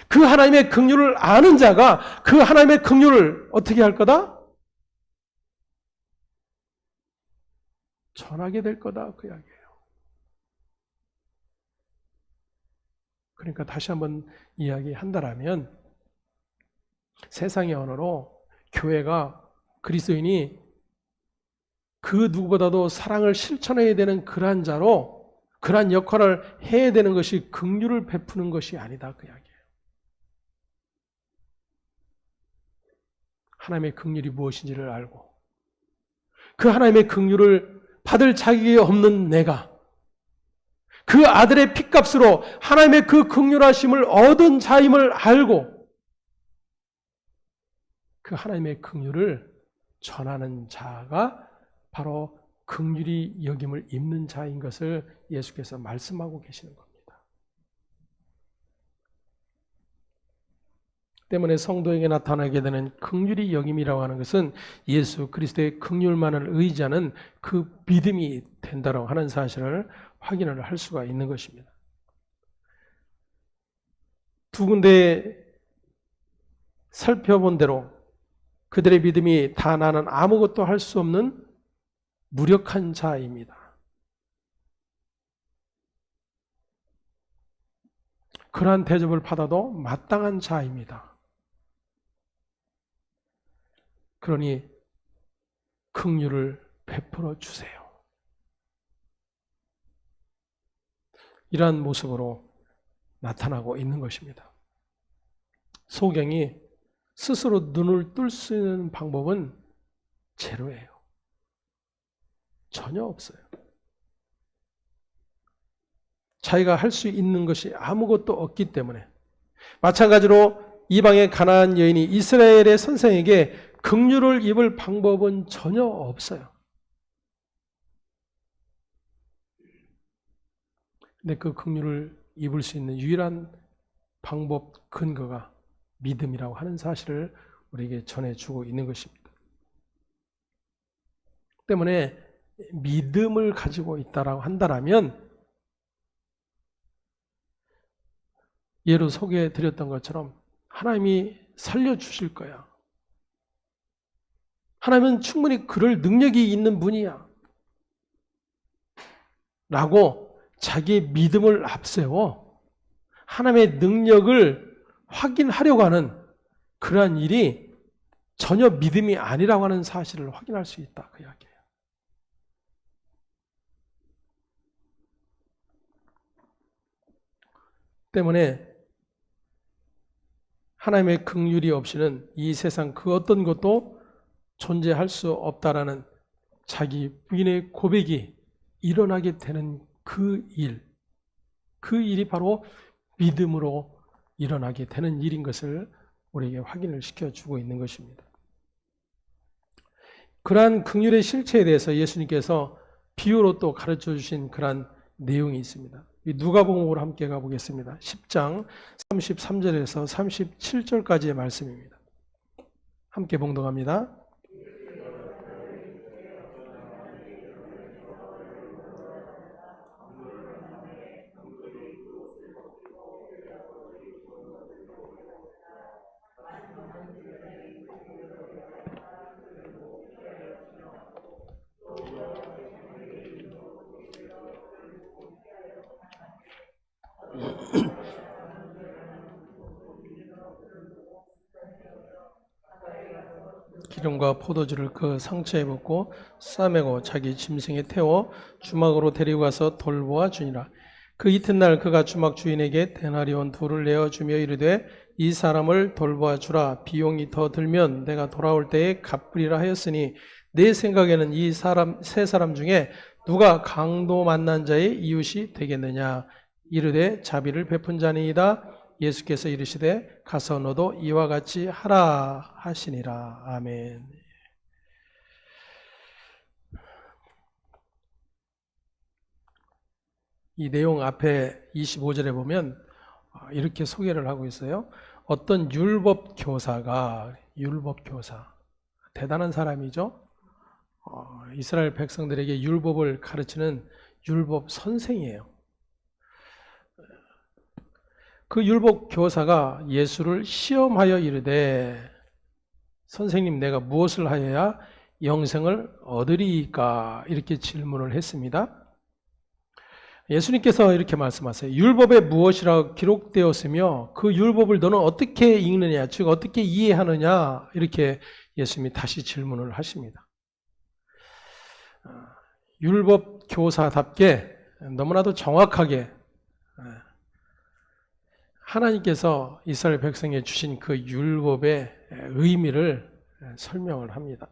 그 하나님의 긍휼을 아는 자가 그 하나님의 긍휼을 어떻게 할 거다? 전하게 될 거다. 그 이야기예요. 그러니까 다시 한번 이야기한다라면 세상의 언어로 교회가 그리스도인이 그 누구보다도 사랑을 실천해야 되는 그러한 자로 그러한 역할을 해야 되는 것이 긍휼을 베푸는 것이 아니다. 그 이야기예요. 하나님의 긍휼이 무엇인지를 알고 그 하나님의 긍휼을 받을 자격이 없는 내가 그 아들의 핏값으로 하나님의 그 긍휼하심을 얻은 자임을 알고 그 하나님의 긍휼을 전하는 자가 바로 긍휼히 여김을 입는 자인 것을 예수께서 말씀하고 계시는 겁니다. 때문에 성도에게 나타나게 되는 긍휼히 여김이라고 하는 것은 예수 그리스도의 긍휼만을 의지하는 그 믿음이 된다고 하는 사실을 확인을 할 수가 있는 것입니다. 두 군데 살펴본 대로 그들의 믿음이 다 나는 아무것도 할 수 없는 무력한 자입니다. 그러한 대접을 받아도 마땅한 자입니다. 그러니 긍휼을 베풀어 주세요. 이러한 모습으로 나타나고 있는 것입니다. 소경이 스스로 눈을 뜰 수 있는 방법은 제로예요. 전혀 없어요. 자기가 할 수 있는 것이 아무것도 없기 때문에 마찬가지로 이방의 가나안 여인이 이스라엘의 선생에게 긍휼을 입을 방법은 전혀 없어요. 근데 그 긍휼을 입을 수 있는 유일한 방법 근거가 믿음이라고 하는 사실을 우리에게 전해주고 있는 것입니다. 때문에 믿음을 가지고 있다라고 한다면 예로 소개해 드렸던 것처럼 하나님이 살려주실 거야. 하나님은 충분히 그럴 능력이 있는 분이야. 라고 자기의 믿음을 앞세워 하나님의 능력을 확인하려고 하는 그러한 일이 전혀 믿음이 아니라고 하는 사실을 확인할 수 있다. 그 이야기예요. 때문에 하나님의 긍휼이 없이는 이 세상 그 어떤 것도 존재할 수 없다라는 자기 부인의 고백이 일어나게 되는 그 일이 바로 믿음으로 일어나게 되는 일인 것을 우리에게 확인을 시켜주고 있는 것입니다. 그러한 긍휼의 실체에 대해서 예수님께서 비유로 또 가르쳐 주신 그러한 내용이 있습니다. 누가복음으로 함께 가보겠습니다. 10장 33절에서 37절까지의 말씀입니다. 함께 봉독합니다. 기름과 포도주를 그 상처에 붓고 싸매고 자기 짐승에 태워 주막으로 데리고 가서 돌보아 주니라. 그 이튿날 그가 주막 주인에게 데나리온 둘을 내어주며 이르되 이 사람을 돌보아 주라. 비용이 더 들면 내가 돌아올 때에 갚으리라 하였으니 내 생각에는 이 세 사람 중에 누가 강도 만난 자의 이웃이 되겠느냐. 이르되 자비를 베푼 자니이다. 예수께서 이르시되 가서 너도 이와 같이 하라 하시니라. 아멘. 이 내용 앞에 25절에 보면 이렇게 소개를 하고 있어요. 어떤 율법 교사, 대단한 사람이죠. 이스라엘 백성들에게 율법을 가르치는 율법 선생이에요. 그 율법 교사가 예수를 시험하여 이르되 선생님 내가 무엇을 하여야 영생을 얻으리이까 이렇게 질문을 했습니다. 예수님께서 이렇게 말씀하세요. 율법에 무엇이라고 기록되었으며 그 율법을 너는 어떻게 읽느냐, 즉 어떻게 이해하느냐 이렇게 예수님이 다시 질문을 하십니다. 율법 교사답게 너무나도 정확하게 하나님께서 이스라엘 백성에 주신 그 율법의 의미를 설명을 합니다.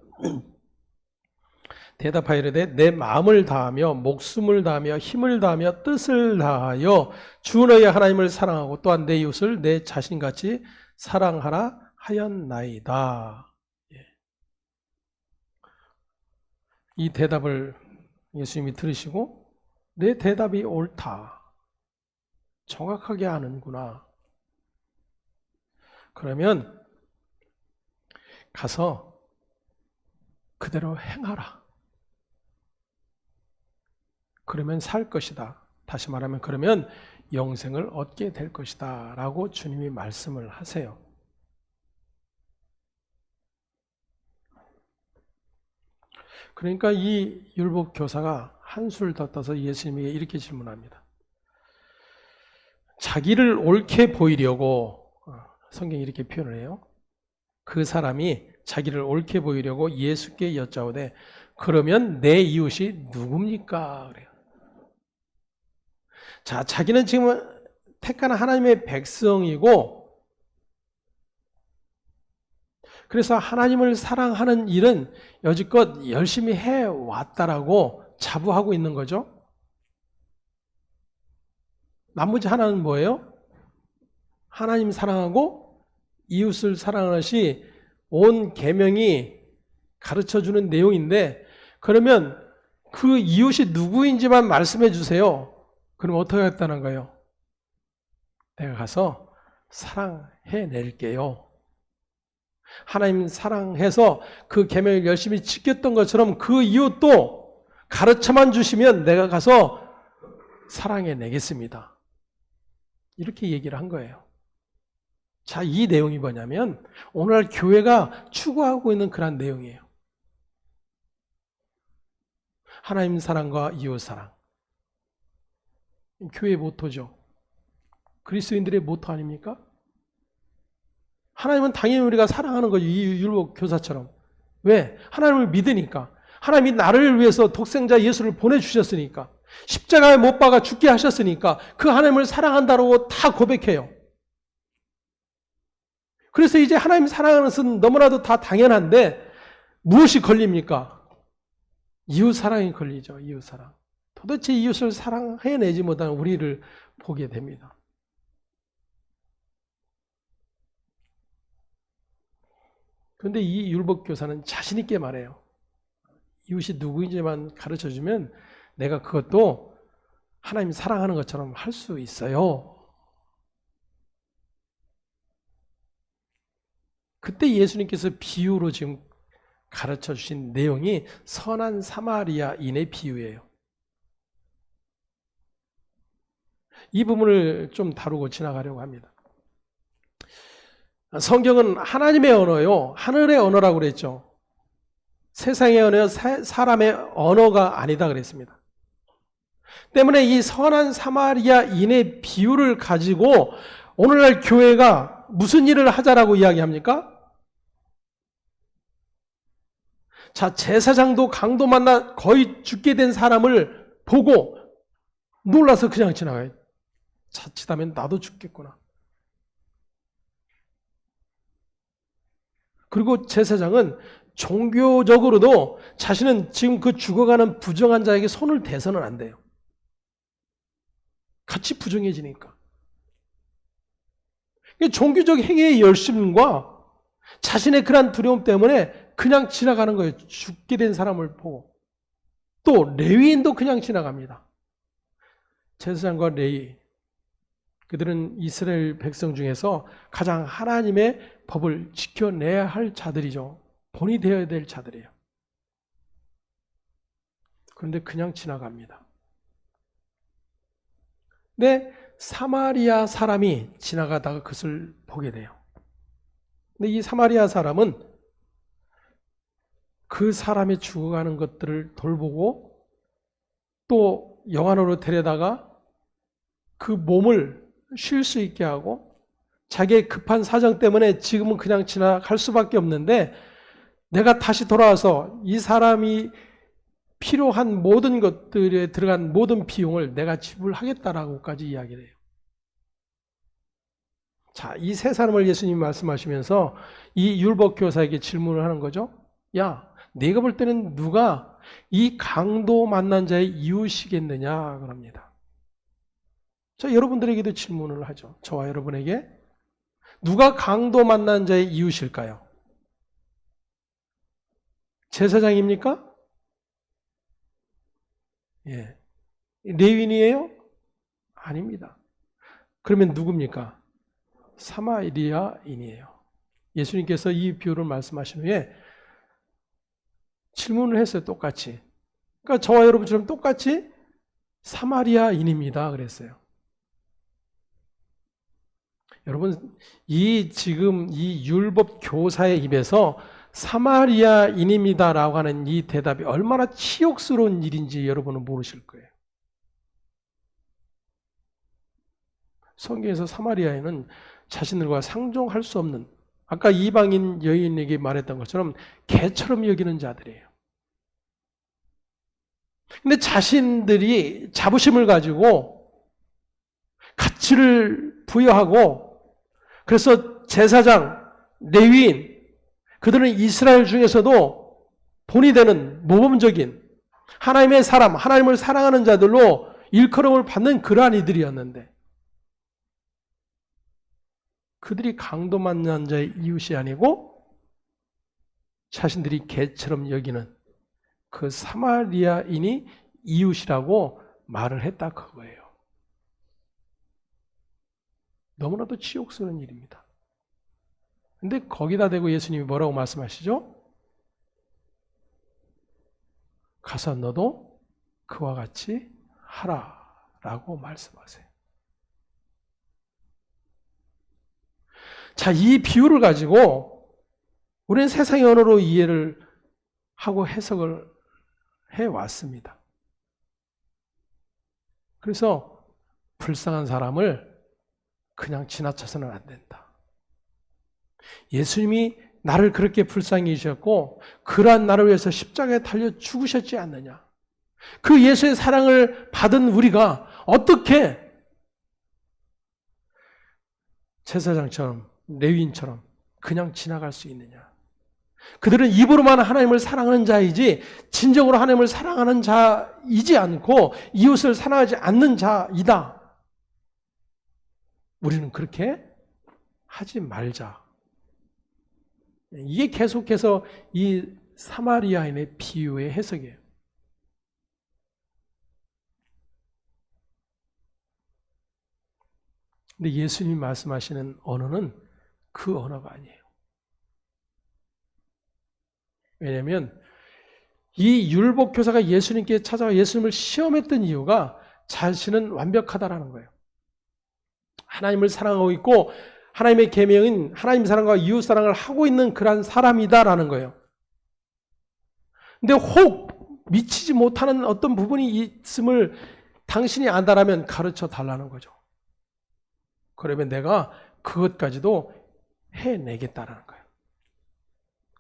대답하여 이르되 내 마음을 다하며 목숨을 다하며 힘을 다하며 뜻을 다하여 주 너희 하나님을 사랑하고 또한 내 이웃을 내 자신같이 사랑하라 하였나이다. 이 대답을 예수님이 들으시고 내 대답이 옳다. 정확하게 아는구나. 그러면 가서 그대로 행하라. 그러면 살 것이다. 다시 말하면 그러면 영생을 얻게 될 것이다 라고 주님이 말씀을 하세요. 그러니까 이 율법 교사가 한술 더 떠서 예수님에게 이렇게 질문합니다. 자기를 옳게 보이려고 성경이 이렇게 표현을 해요. 그 사람이 자기를 옳게 보이려고 예수께 여짜오되 그러면 내 이웃이 누굽니까? 그래요. 자, 자기는 지금 택한 하나님의 백성이고 그래서 하나님을 사랑하는 일은 여지껏 열심히 해왔다라고 자부하고 있는 거죠. 나머지 하나는 뭐예요? 하나님 사랑하고 이웃을 사랑하는 것이 온 계명이 가르쳐주는 내용인데 그러면 그 이웃이 누구인지만 말씀해 주세요. 그럼 어떻게 하겠다는 거예요? 내가 가서 사랑해낼게요. 하나님 사랑해서 그 계명을 열심히 지켰던 것처럼 그 이웃도 가르쳐만 주시면 내가 가서 사랑해내겠습니다. 이렇게 얘기를 한 거예요. 자, 이 내용이 뭐냐면 오늘날 교회가 추구하고 있는 그런 내용이에요. 하나님 사랑과 이웃 사랑. 교회의 모토죠. 그리스도인들의 모토 아닙니까? 하나님은 당연히 우리가 사랑하는 거죠. 이 율법 교사처럼. 왜? 하나님을 믿으니까. 하나님이 나를 위해서 독생자 예수를 보내주셨으니까. 십자가에 못 박아 죽게 하셨으니까 그 하나님을 사랑한다고 다 고백해요. 그래서 이제 하나님 사랑하는 것은 너무나도 다 당연한데 무엇이 걸립니까? 이웃 사랑이 걸리죠. 이웃 사랑. 도대체 이웃을 사랑해내지 못한 우리를 보게 됩니다. 그런데 이 율법교사는 자신 있게 말해요. 이웃이 누구인지만 가르쳐주면 내가 그것도 하나님 사랑하는 것처럼 할 수 있어요. 그때 예수님께서 비유로 지금 가르쳐 주신 내용이 선한 사마리아인의 비유예요. 이 부분을 좀 다루고 지나가려고 합니다. 성경은 하나님의 언어요. 하늘의 언어라고 그랬죠. 세상의 언어, 사람의 언어가 아니다 그랬습니다. 때문에 이 선한 사마리아인의 비유를 가지고 오늘날 교회가 무슨 일을 하자라고 이야기합니까? 자, 제사장도 강도 만나 거의 죽게 된 사람을 보고 놀라서 그냥 지나가요. 자칫하면 나도 죽겠구나. 그리고 제사장은 종교적으로도 자신은 지금 그 죽어가는 부정한 자에게 손을 대서는 안 돼요. 같이 부정해지니까. 종교적 행위의 열심과 자신의 그러한 두려움 때문에 그냥 지나가는 거예요. 죽게 된 사람을 보고. 또 레위인도 그냥 지나갑니다. 제사장과 레위, 그들은 이스라엘 백성 중에서 가장 하나님의 법을 지켜내야 할 자들이죠. 본이 되어야 될 자들이에요. 그런데 그냥 지나갑니다. 근데 사마리아 사람이 지나가다가 그것을 보게 돼요. 근데 이 사마리아 사람은 그 사람이 죽어가는 것들을 돌보고 또 영안으로 데려다가 그 몸을 쉴 수 있게 하고 자기의 급한 사정 때문에 지금은 그냥 지나갈 수밖에 없는데 내가 다시 돌아와서 이 사람이 필요한 모든 것들에 들어간 모든 비용을 내가 지불하겠다라고까지 이야기를 해요. 자, 이 세 사람을 예수님이 말씀하시면서 이 율법교사에게 질문을 하는 거죠. 야, 네가 볼 때는 누가 이 강도 만난 자의 이웃이겠느냐 그럽니다. 자, 여러분들에게도 질문을 하죠. 저와 여러분에게 누가 강도 만난 자의 이웃일까요? 제사장입니까? 예. 레위인이에요? 아닙니다. 그러면 누굽니까? 사마리아인이에요. 예수님께서 이 비유를 말씀하신 후에 질문을 했어요. 똑같이. 그러니까 저와 여러분처럼 똑같이 사마리아인입니다. 그랬어요. 여러분, 지금 이 율법 교사의 입에서 사마리아인입니다라고 하는 이 대답이 얼마나 치욕스러운 일인지 여러분은 모르실 거예요. 성경에서 사마리아인은 자신들과 상종할 수 없는, 아까 이방인 여인에게 말했던 것처럼 개처럼 여기는 자들이에요. 근데 자신들이 자부심을 가지고 가치를 부여하고 그래서 제사장, 레위인, 그들은 이스라엘 중에서도 본이 되는 모범적인 하나님의 사람, 하나님을 사랑하는 자들로 일컬음을 받는 그러한 이들이었는데 그들이 강도 만난 자의 이웃이 아니고 자신들이 개처럼 여기는 그 사마리아인이 이웃이라고 말을 했다 그거예요. 너무나도 치욕스러운 일입니다. 근데 거기다 대고 예수님이 뭐라고 말씀하시죠? 가서 너도 그와 같이 하라라고 말씀하세요. 자, 이 비유를 가지고 우리는 세상의 언어로 이해를 하고 해석을 해왔습니다. 그래서 불쌍한 사람을 그냥 지나쳐서는 안 된다. 예수님이 나를 그렇게 불쌍히 여기셨고 그러한 나를 위해서 십자가에 달려 죽으셨지 않느냐. 그 예수의 사랑을 받은 우리가 어떻게 제사장처럼 레위인처럼 그냥 지나갈 수 있느냐? 그들은 입으로만 하나님을 사랑하는 자이지 진정으로 하나님을 사랑하는 자이지 않고 이웃을 사랑하지 않는 자이다. 우리는 그렇게 하지 말자. 이게 계속해서 이 사마리아인의 비유의 해석이에요. 근데 예수님이 말씀하시는 언어는 그 언어가 아니에요. 왜냐하면 이 율법교사가 예수님께 찾아와 예수님을 시험했던 이유가 자신은 완벽하다라는 거예요. 하나님을 사랑하고 있고 하나님의 계명인 하나님 사랑과 이웃 사랑을 하고 있는 그런 사람이다라는 거예요. 근데 혹 미치지 못하는 어떤 부분이 있음을 당신이 안다라면 가르쳐 달라는 거죠. 그러면 내가 그것까지도 해내겠다라는 거예요.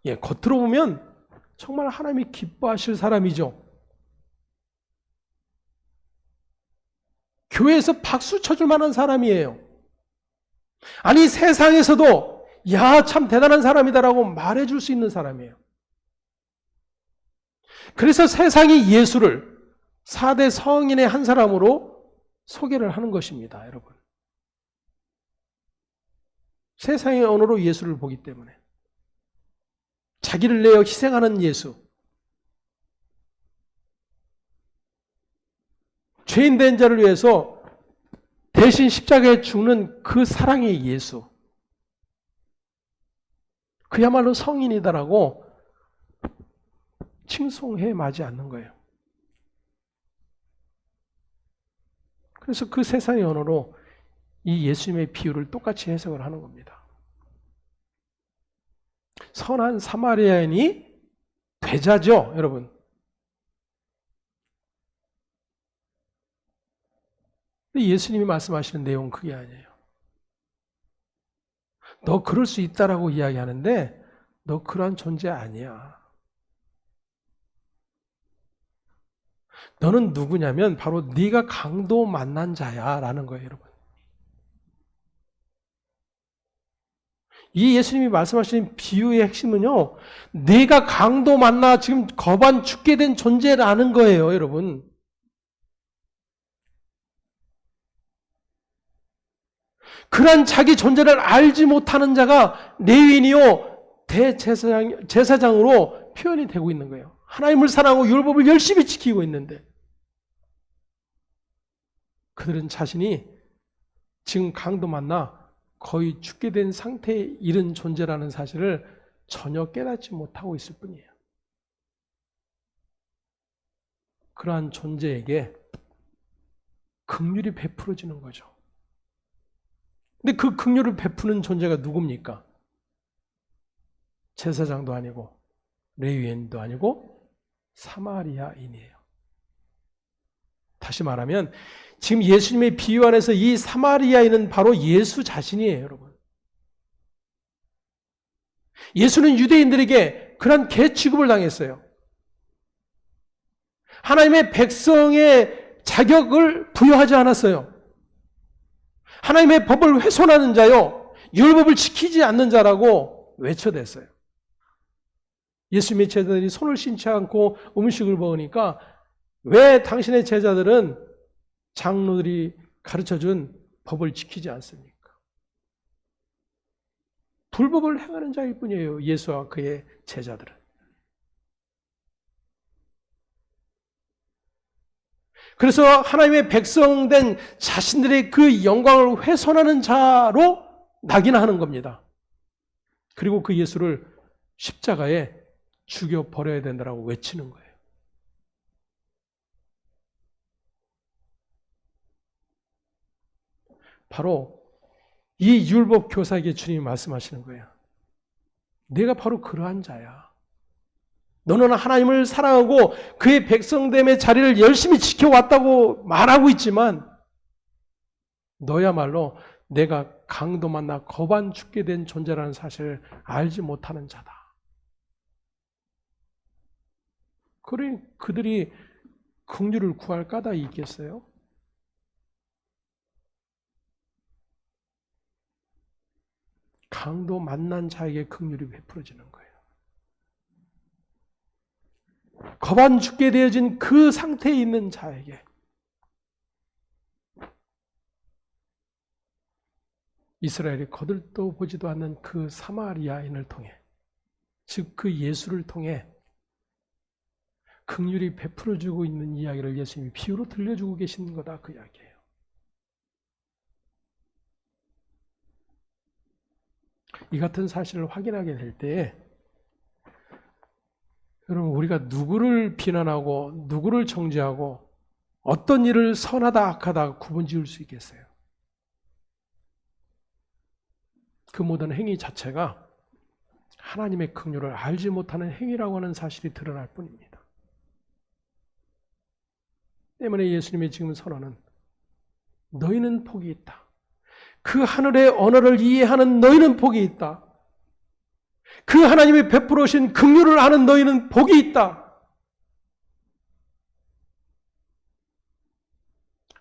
예, 겉으로 보면 정말 하나님이 기뻐하실 사람이죠. 교회에서 박수 쳐줄 만한 사람이에요. 아니 세상에서도 야, 참 대단한 사람이다라고 말해줄 수 있는 사람이에요. 그래서 세상이 예수를 4대 성인의 한 사람으로 소개를 하는 것입니다, 여러분. 세상의 언어로 예수를 보기 때문에. 자기를 내어 희생하는 예수. 죄인된 자를 위해서 대신 십자가에 죽는 그 사랑의 예수. 그야말로 성인이다라고 칭송해 마지 않는 거예요. 그래서 그 세상의 언어로 이 예수님의 비유를 똑같이 해석을 하는 겁니다. 선한 사마리아인이 되자죠, 여러분. 근데 예수님이 말씀하시는 내용은 그게 아니에요. 너 그럴 수 있다라고 이야기하는데 너 그러한 존재 아니야. 너는 누구냐면 바로 네가 강도 만난 자야 라는 거예요, 여러분. 이 예수님이 말씀하시는 비유의 핵심은요, 네가 강도 만나 지금 거반 죽게 된 존재라는 거예요, 여러분. 그런 자기 존재를 알지 못하는 자가 레위인이요 제사장으로 표현이 되고 있는 거예요. 하나님을 사랑하고 율법을 열심히 지키고 있는데 그들은 자신이 지금 강도 만나 거의 죽게 된 상태에 이른 존재라는 사실을 전혀 깨닫지 못하고 있을 뿐이에요. 그러한 존재에게 긍휼이 베풀어지는 거죠. 근데 그 긍휼을 베푸는 존재가 누굽니까? 제사장도 아니고 레위인도 아니고 사마리아인이에요. 다시 말하면 지금 예수님의 비유 안에서 이 사마리아인은 바로 예수 자신이에요, 여러분. 예수는 유대인들에게 그런 개 취급을 당했어요. 하나님의 백성의 자격을 부여하지 않았어요. 하나님의 법을 훼손하는 자요, 율법을 지키지 않는 자라고 외쳐댔어요. 예수님의 제자들이 손을 씻지 않고 음식을 먹으니까 왜 당신의 제자들은 장로들이 가르쳐준 법을 지키지 않습니까? 불법을 행하는 자일 뿐이에요, 예수와 그의 제자들은. 그래서 하나님의 백성된 자신들의 그 영광을 훼손하는 자로 낙인하는 겁니다. 그리고 그 예수를 십자가에 죽여버려야 된다고 외치는 거예요. 바로 이 율법 교사에게 주님이 말씀하시는 거예요. 내가 바로 그러한 자야. 너는 하나님을 사랑하고 그의 백성됨의 자리를 열심히 지켜왔다고 말하고 있지만 너야말로 내가 강도 만나 거반 죽게 된 존재라는 사실을 알지 못하는 자다. 그들이 긍휼을 구할 까닭이 있겠어요? 강도 만난 자에게 긍휼이 베풀어지는 거예요. 거반 죽게 되어진 그 상태에 있는 자에게 이스라엘이 거들떠 보지도 않는 그 사마리아인을 통해, 즉 그 예수를 통해 긍휼이 베풀어주고 있는 이야기를 예수님이 비유로 들려주고 계시는 거다, 그 이야기예요. 이 같은 사실을 확인하게 될 때에 여러분, 우리가 누구를 비난하고 누구를 정죄하고 어떤 일을 선하다 악하다 구분 지을 수 있겠어요? 그 모든 행위 자체가 하나님의 긍휼을 알지 못하는 행위라고 하는 사실이 드러날 뿐입니다. 때문에 예수님의 지금 선언은 너희는 복이 있다. 그 하늘의 언어를 이해하는 너희는 복이 있다. 그 하나님이 베풀어 오신 긍휼을 아는 너희는 복이 있다.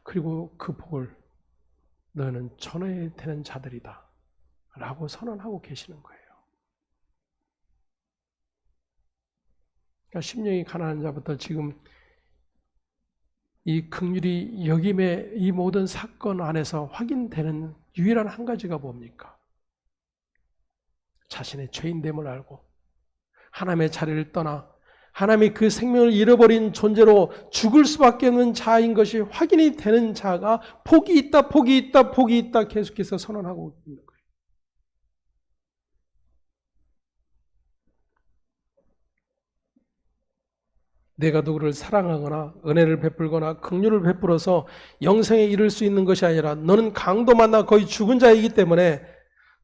그리고 그 복을 너희는 전해야 되는 자들이다 라고 선언하고 계시는 거예요. 그러니까 심령이 가난한 자부터 지금 이 긍휼이 여김의 이 모든 사건 안에서 확인되는 유일한 한 가지가 뭡니까? 자신의 죄인됨을 알고 하나님의 자리를 떠나 하나님이 그 생명을 잃어버린 존재로 죽을 수밖에 없는 자인 것이 확인이 되는 자가 복이 있다, 복이 있다, 복이 있다 계속해서 선언하고 있는 거예요. 내가 누구를 사랑하거나 은혜를 베풀거나 긍휼을 베풀어서 영생에 이를 수 있는 것이 아니라 너는 강도 만나 거의 죽은 자이기 때문에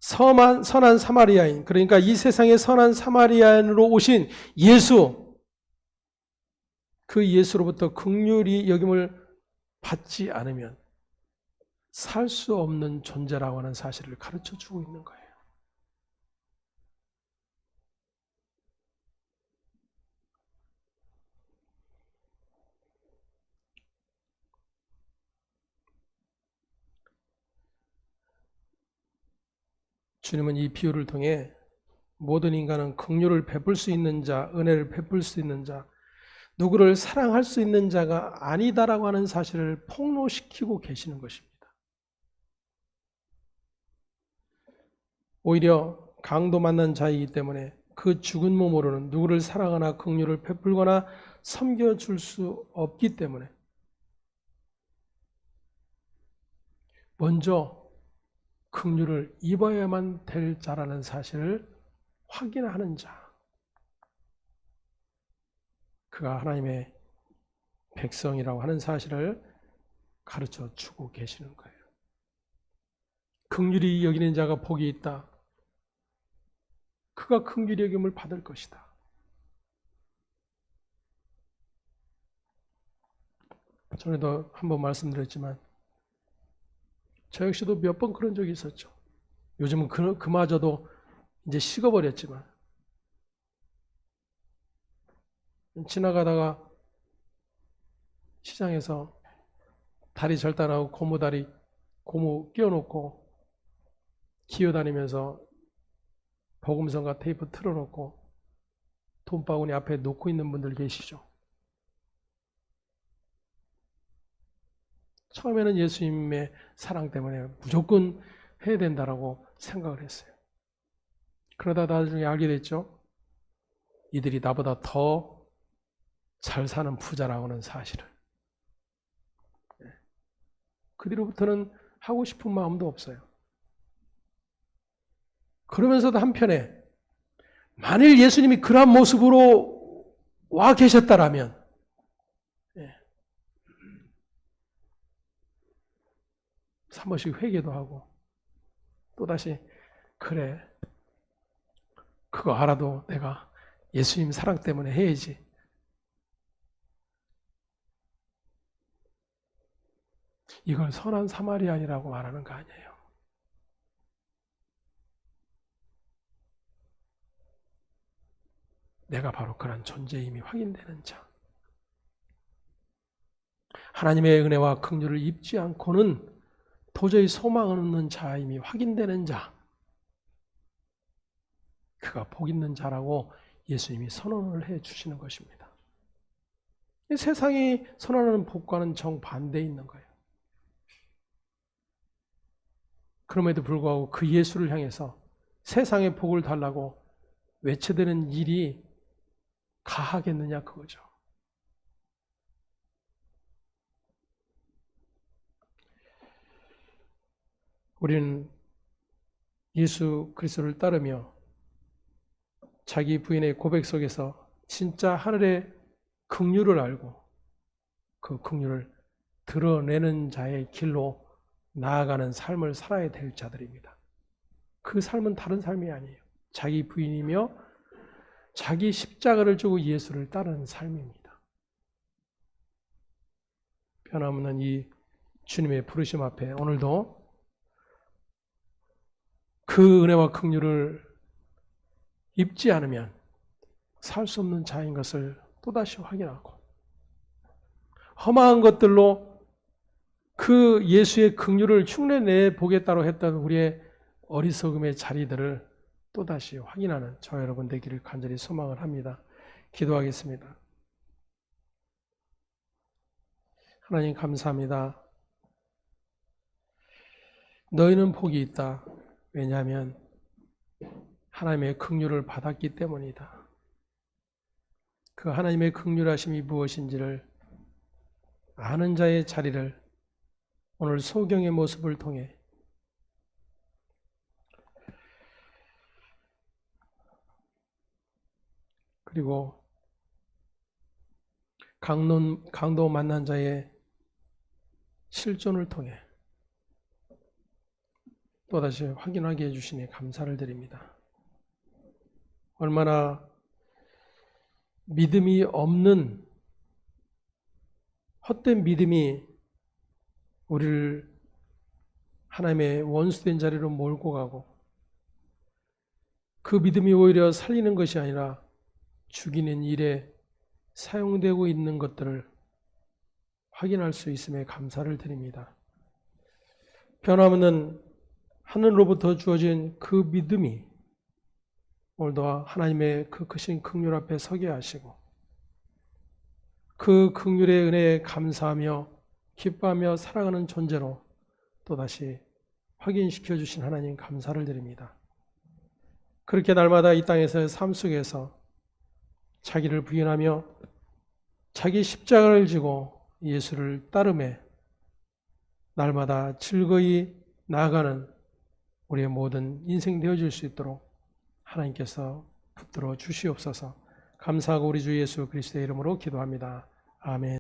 선한 사마리아인, 그러니까 이 세상의 선한 사마리아인으로 오신 예수, 그 예수로부터 긍휼이 여김을 받지 않으면 살 수 없는 존재라고 하는 사실을 가르쳐 주고 있는 거예요. 주님은 이 비유를 통해 모든 인간은 긍휼을 베풀 수 있는 자, 은혜를 베풀 수 있는 자, 누구를 사랑할 수 있는 자가 아니다라고 하는 사실을 폭로시키고 계시는 것입니다. 오히려 강도 만난 자이기 때문에 그 죽은 몸으로는 누구를 사랑하거나 긍휼을 베풀거나 섬겨줄 수 없기 때문에 먼저 긍휼을 입어야만 될 자라는 사실을 확인하는 자, 그가 하나님의 백성이라고 하는 사실을 가르쳐 주고 계시는 거예요. 긍휼히 여기는 자가 복이 있다. 그가 긍휼히 여김을 받을 것이다. 전에도 한번 말씀드렸지만 저 역시도 몇 번 그런 적이 있었죠. 요즘은 그마저도 이제 식어버렸지만 지나가다가 시장에서 다리 절단하고 고무 끼워놓고 기어다니면서 복음성과 테이프 틀어놓고 돈바구니 앞에 놓고 있는 분들 계시죠. 처음에는 예수님의 사랑 때문에 무조건 해야 된다라고 생각을 했어요. 그러다 나중에 알게 됐죠. 이들이 나보다 더 잘 사는 부자라고 하는 사실을. 그 뒤로부터는 하고 싶은 마음도 없어요. 그러면서도 한편에 만일 예수님이 그러한 모습으로 와 계셨다라면 한 번씩 회개도 하고 또다시 그래 그거 알아도 내가 예수님 사랑 때문에 해야지. 이걸 선한 사마리아인이라고 말하는 거 아니에요. 내가 바로 그런 존재임이 확인되는 자. 하나님의 은혜와 긍휼을 입지 않고는 도저히 소망 없는 자임이 확인되는 자, 그가 복 있는 자라고 예수님이 선언을 해 주시는 것입니다. 세상이 선언하는 복과는 정반대에 있는 거예요. 그럼에도 불구하고 그 예수를 향해서 세상의 복을 달라고 외쳐대는 일이 가하겠느냐 그거죠. 우리는 예수 그리스도를 따르며 자기 부인의 고백 속에서 진짜 하늘의 긍휼을 알고 그 긍휼을 드러내는 자의 길로 나아가는 삶을 살아야 될 자들입니다. 그 삶은 다른 삶이 아니에요. 자기 부인이며 자기 십자가를 지고 예수를 따르는 삶입니다. 변함없는 이 주님의 부르심 앞에 오늘도 그 은혜와 긍휼을 입지 않으면 살 수 없는 자인 것을 또다시 확인하고 험한 것들로 그 예수의 긍휼을 흉내내 보겠다고 했던 우리의 어리석음의 자리들을 또다시 확인하는 저와 여러분 되기를 간절히 소망을 합니다. 기도하겠습니다. 하나님 감사합니다. 너희는 복이 있다. 왜냐하면 하나님의 긍휼을 받았기 때문이다. 그 하나님의 긍휼하심이 무엇인지를 아는 자의 자리를 오늘 소경의 모습을 통해 그리고 강도 만난 자의 실존을 통해 또다시 확인하게 해주시니 감사를 드립니다. 얼마나 믿음이 없는 헛된 믿음이 우리를 하나님의 원수된 자리로 몰고 가고 그 믿음이 오히려 살리는 것이 아니라 죽이는 일에 사용되고 있는 것들을 확인할 수 있음에 감사를 드립니다. 변함없는 하늘로부터 주어진 그 믿음이 오늘도 하나님의 그 크신 긍휼 앞에 서게 하시고 그 긍휼의 은혜에 감사하며 기뻐하며 살아가는 존재로 또다시 확인시켜 주신 하나님 감사를 드립니다. 그렇게 날마다 이 땅에서의 삶 속에서 자기를 부인하며 자기 십자가를 지고 예수를 따르며 날마다 즐거이 나아가는 우리의 모든 인생 되어질 수 있도록 하나님께서 붙들어 주시옵소서. 감사하고 우리 주 예수 그리스도의 이름으로 기도합니다. 아멘.